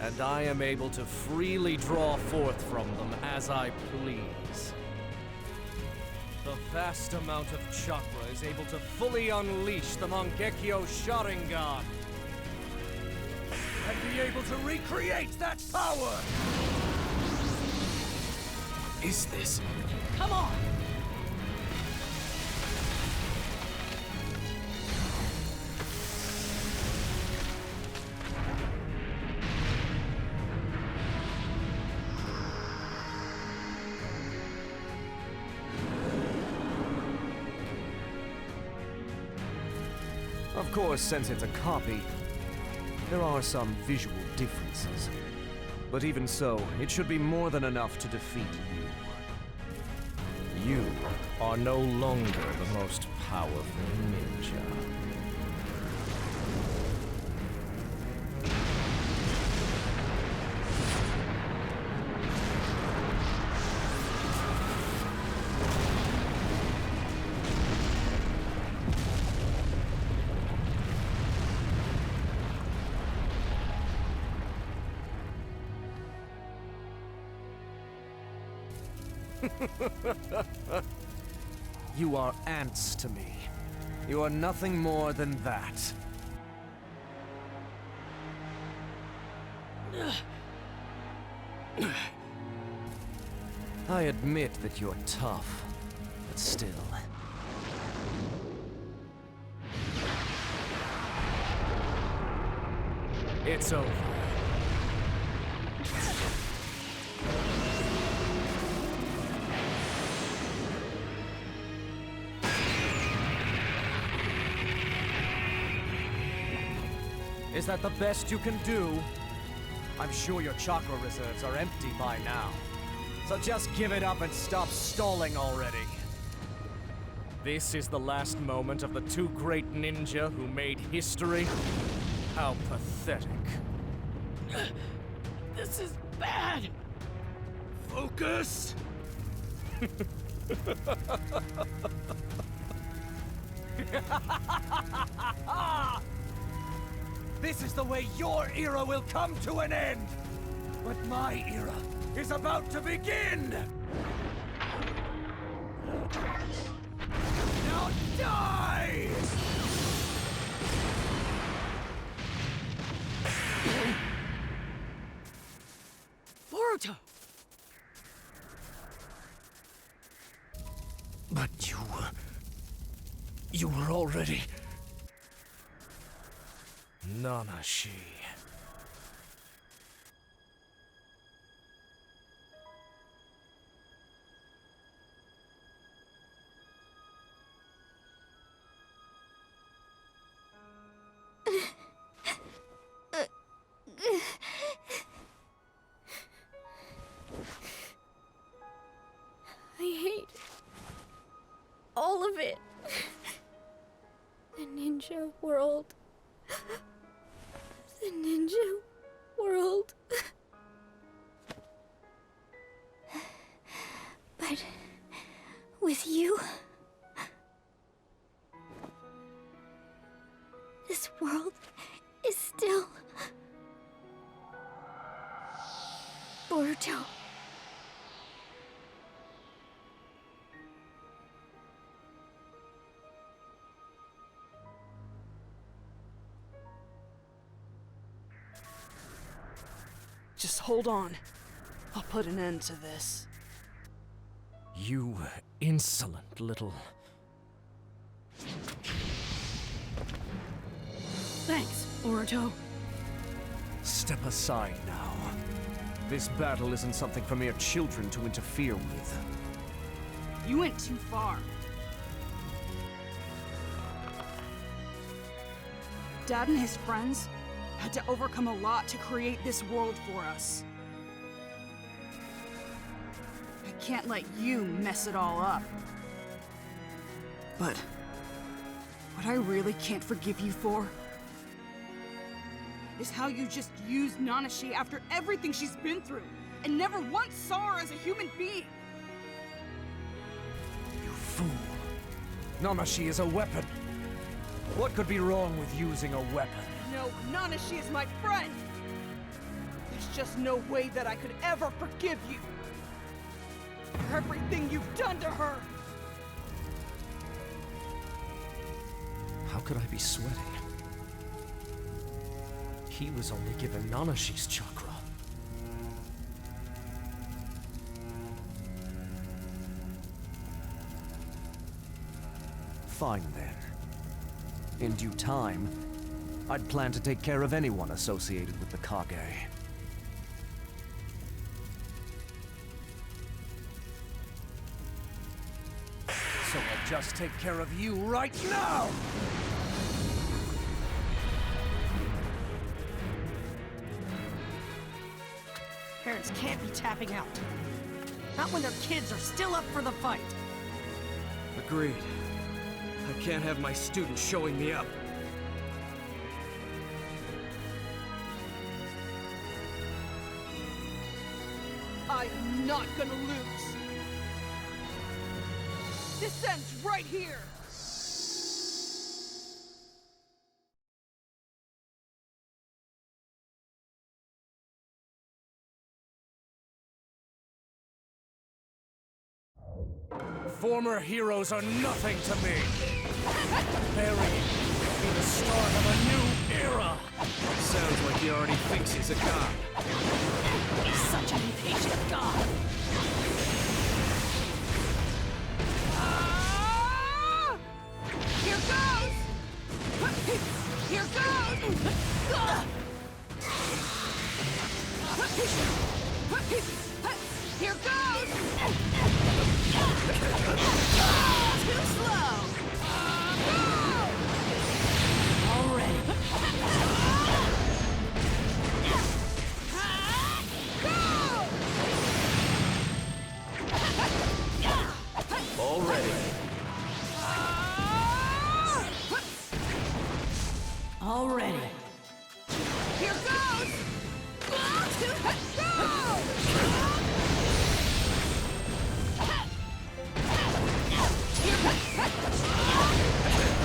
and I am able to freely draw forth from them as I please. The vast amount of chakra is able to fully unleash the Mangekyo Sharingan, And be able to recreate that power! What is this? Come on! Of course, since it's a copy, there are some visual differences. But even so, it should be more than enough to defeat you. You are no longer the most powerful ninja. You are ants to me. You are nothing more than that. I admit that you're tough, but still. It's over. Is that the best you can do? I'm sure your chakra reserves are empty by now. So just give it up and stop stalling already. This is the last moment of the two great ninja who made history? How pathetic. This is bad! Focus! This is the way your era will come to an end! But my era is about to begin! Now die! Boruto! But you were already... Nanashi. I hate all of it. The ninja world. The ninja world. But with you, this world is still Boruto. Just hold on. I'll put an end to this. You insolent little... Thanks, Boruto. Step aside now. This battle isn't something for mere children to interfere with. You went too far. Dad and his friends had to overcome a lot to create this world for us. I can't let you mess it all up. But what I really can't forgive you for is how you just used Nanashi after everything she's been through and never once saw her as a human being. You fool. Nanashi is a weapon. What could be wrong with using a weapon? No, Nanashi is my friend! There's just no way that I could ever forgive you for everything you've done to her! How could I be sweating? He was only given Nanashi's chakra. Fine then. In due time, I'd plan to take care of anyone associated with the Kage. So I'll just take care of you right now! Parents can't be tapping out. Not when their kids are still up for the fight. Agreed. I can't have my students showing me up. I am not gonna lose. This ends right here. Former heroes are nothing to me. Burying will be the start of a new era. Sounds like he already thinks he's a god. He's such an impatient god. Here goes! Here goes! Here goes! Too slow! Go! Already. Already. Already. Here goes! Go!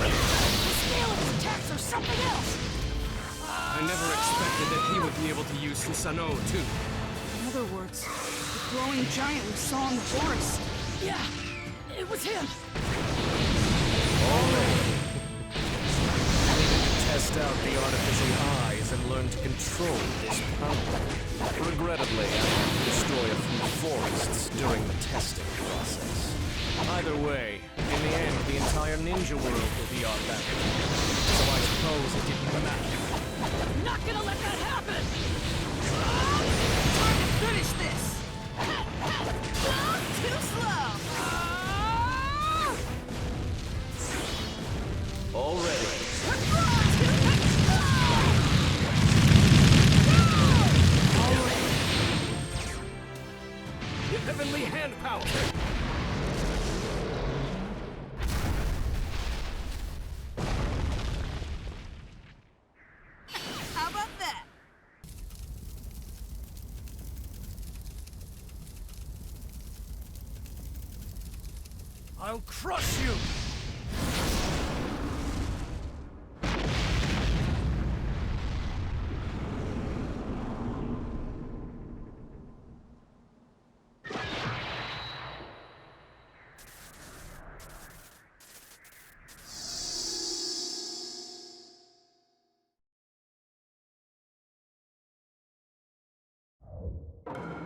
The scale of his attacks are something else. I never expected that he would be able to use Susanoo, too. In other words, the glowing giant we saw in the forest. Yeah, it was him. Test out the artificial eyes and learn to control this power. Regrettably, I had to destroy a few forests during the testing process. Either way, in the end, the entire ninja world will be our battle. So I suppose it didn't matter. I'm not gonna let that happen! Time to finish this! Too slow! Already. Heavenly hand power! How about that? I'll crush you!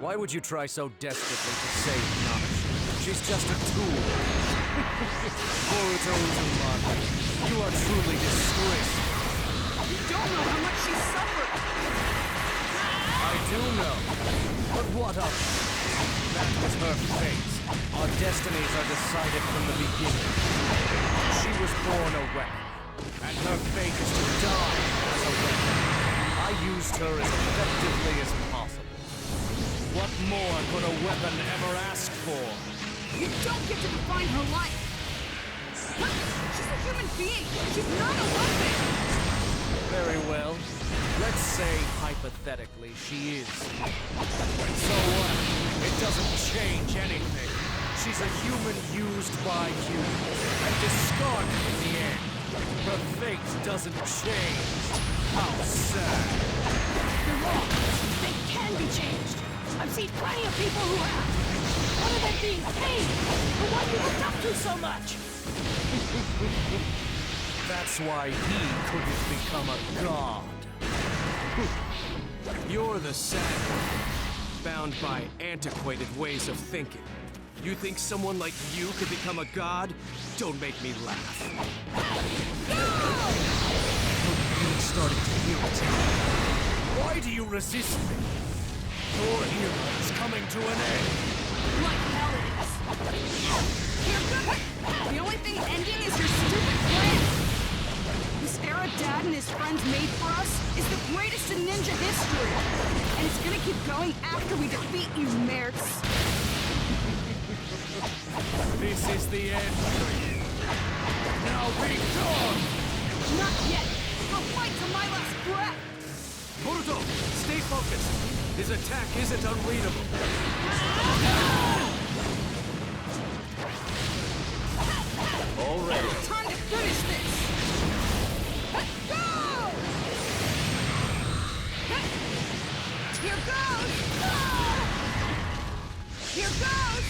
Why would you try so desperately to save Nanashi? She's just a tool. Boruto Uzumaki, you are truly disgraceful. You don't know how much she suffered! I do know. But what of it? That was her fate. Our destinies are decided from the beginning. She was born a weapon, and her fate is to die as a weapon. I used her as effectively as possible. What more could a weapon ever ask for? You don't get to define her life! She's a human being! She's not a weapon! Very well. Let's say, hypothetically, she is. So what? It doesn't change anything. She's a human used by humans, and discarded in the end. Her fate doesn't change. How sad. You're wrong. They can be changed. I've seen plenty of people who have. Other than being paid, the one you looked up to so much. That's why he couldn't become a god. You're the sad one, bound by antiquated ways of thinking. You think someone like you could become a god? Don't make me laugh. You're really starting to irritate me. Why do you resist me? Your era is coming to an end. Like hell it is. You're good. The only thing ending is your stupid plan. This era Dad and his friends made for us is the greatest in ninja history. And it's gonna keep going after we defeat you, Mertz. This is the end for you. Now be gone! Not yet. I'll fight to my last breath. Boruto, stay focused. His attack isn't unreadable. Already. Time to finish this. Go! Here goes! Here goes!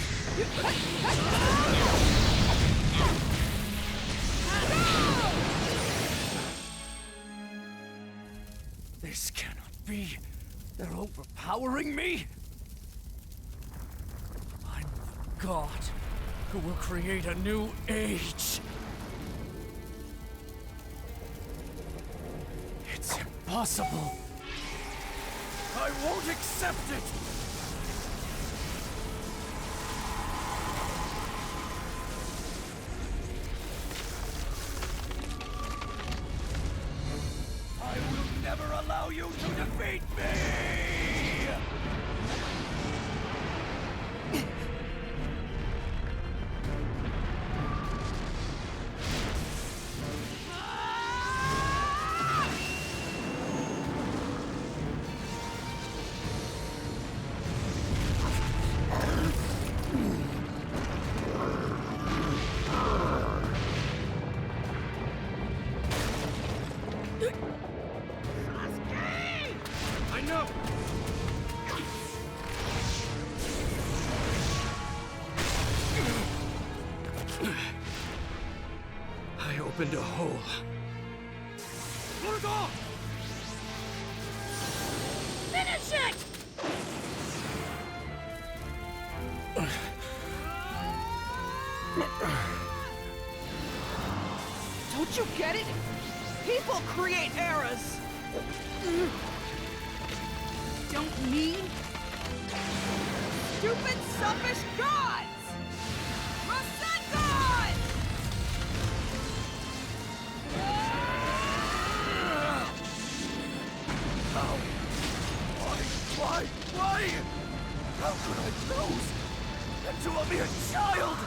This cannot be. They're overpowering me. I'm the god who will create a new age. It's impossible. I won't accept it. I will never allow you to defeat me! I know! I opened a hole. Boruto! Finish it! Don't you get it? People create eras. Don't need stupid, selfish gods! Rasengan! How? Why? How could I lose? And to a mere child!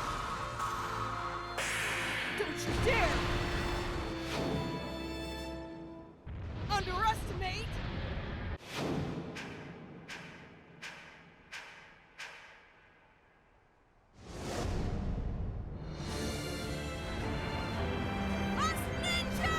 Don't you dare! Underestimate! Us ninja!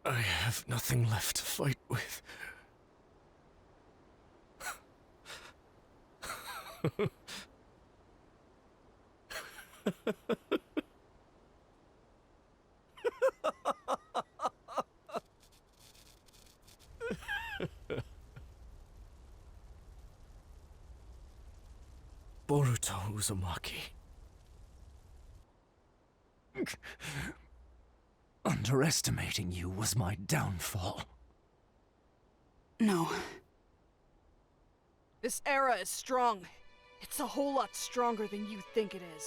I have nothing left to fight with. Boruto Uzumaki. Underestimating you was my downfall. No. This era is strong. It's a whole lot stronger than you think it is.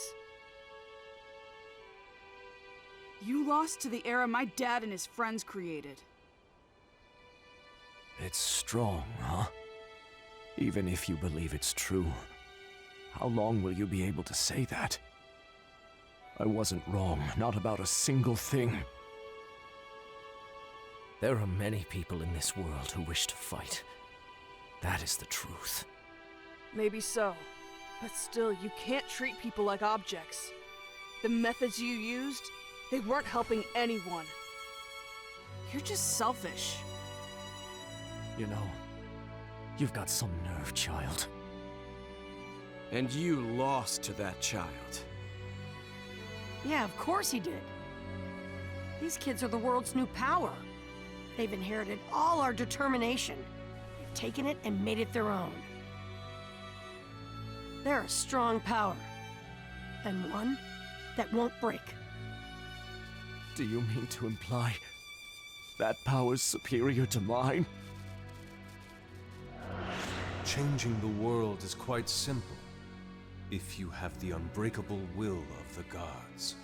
You lost to the era my dad and his friends created. It's strong, huh? Even if you believe it's true. How long will you be able to say that? I wasn't wrong, not about a single thing. There are many people in this world who wish to fight. That is the truth. Maybe so, but still, you can't treat people like objects. The methods you used, they weren't helping anyone. You're just selfish. You know, you've got some nerve, child. And you lost to that child. Yeah, of course he did. These kids are the world's new power. They've inherited all our determination. They've taken it and made it their own. They're a strong power. And one that won't break. Do you mean to imply that power's superior to mine? Changing the world is quite simple, if you have the unbreakable will of the gods.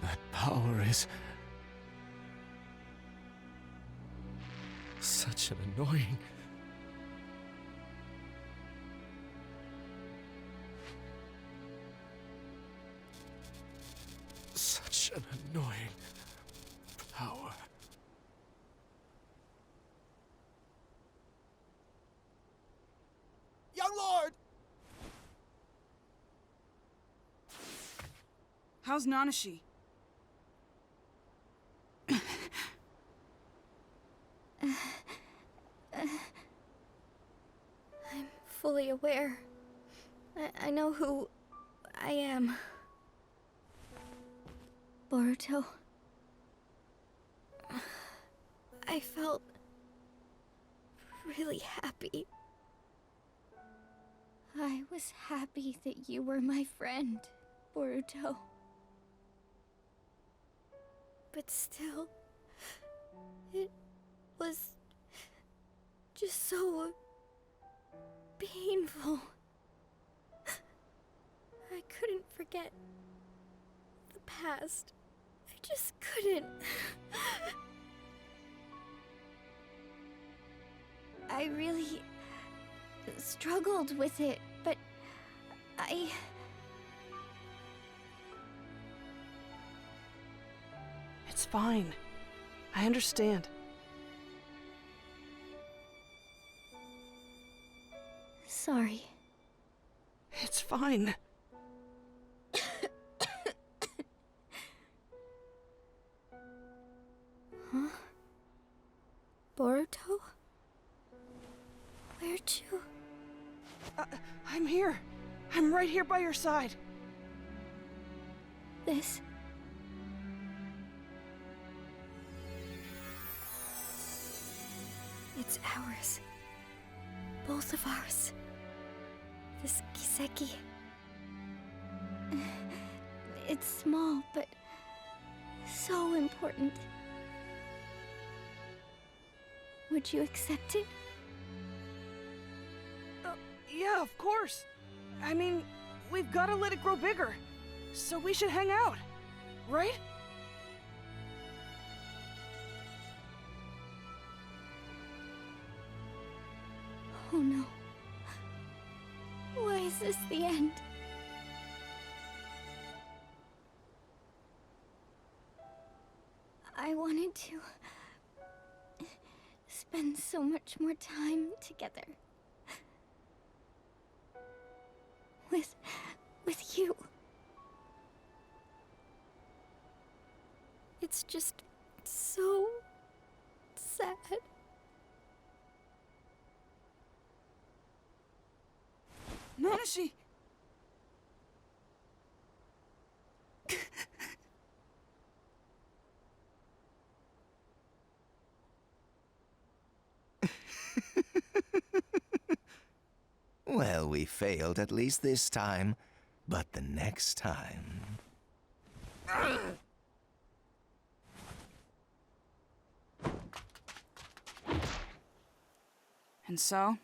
That power is... such an annoying... such an annoying power. Young Lord! How's Nanashi? I'm fully aware. I know who I am. Boruto. I felt really happy. I was happy that you were my friend, Boruto. But still, it was just so painful. I couldn't forget the past. I just couldn't. I really struggled with it, but It's fine. I understand. Sorry. It's fine. Huh? Boruto? Where'd you... I'm here. I'm right here by your side. This... It's ours. Both of ours. This Kiseki. It's small, but so important. Would you accept it? Yeah, of course. I mean, we've got to let it grow bigger. So we should hang out, right? Oh no. Why is this the end? I wanted to spend so much more time together. With you. It's just so sad. Nanashi! Well, we failed at least this time, but the next time... And so,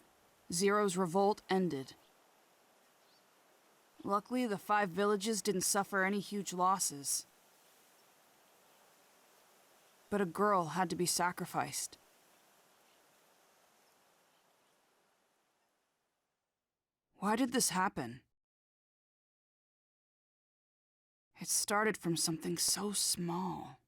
Zero's revolt ended. Luckily, the 5 villages didn't suffer any huge losses. But a girl had to be sacrificed. Why did this happen? It started from something so small.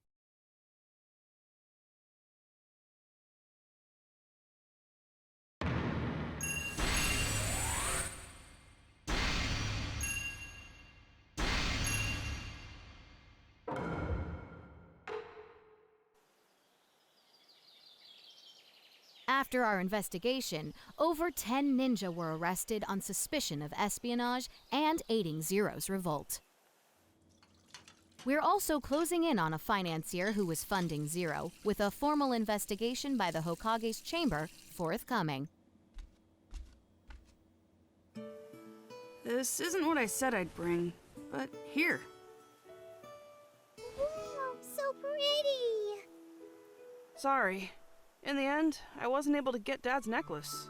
After our investigation, over 10 ninja were arrested on suspicion of espionage and aiding Zero's revolt. We're also closing in on a financier who was funding Zero, with a formal investigation by the Hokage's chamber forthcoming. This isn't what I said I'd bring, but here. Wow, so pretty! Sorry. In the end, I wasn't able to get Dad's necklace.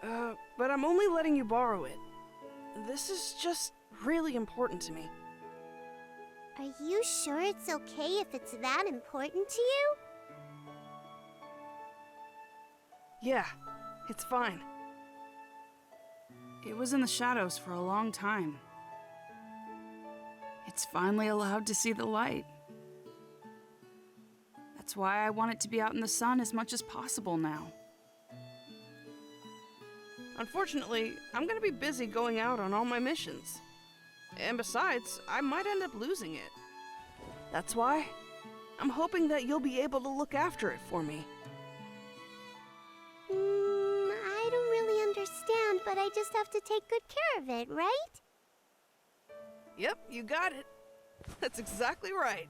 But I'm only letting you borrow it. This is just really important to me. Are you sure it's okay if it's that important to you? Yeah, it's fine. It was in the shadows for a long time. It's finally allowed to see the light. That's why I want it to be out in the sun as much as possible now. Unfortunately, I'm gonna be busy going out on all my missions. And besides, I might end up losing it. That's why I'm hoping that you'll be able to look after it for me. I don't really understand, but I just have to take good care of it, right? Yep, you got it. That's exactly right.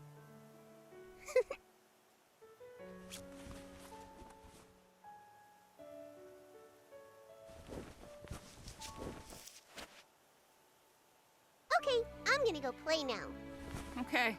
Okay, I'm gonna go play now. Okay.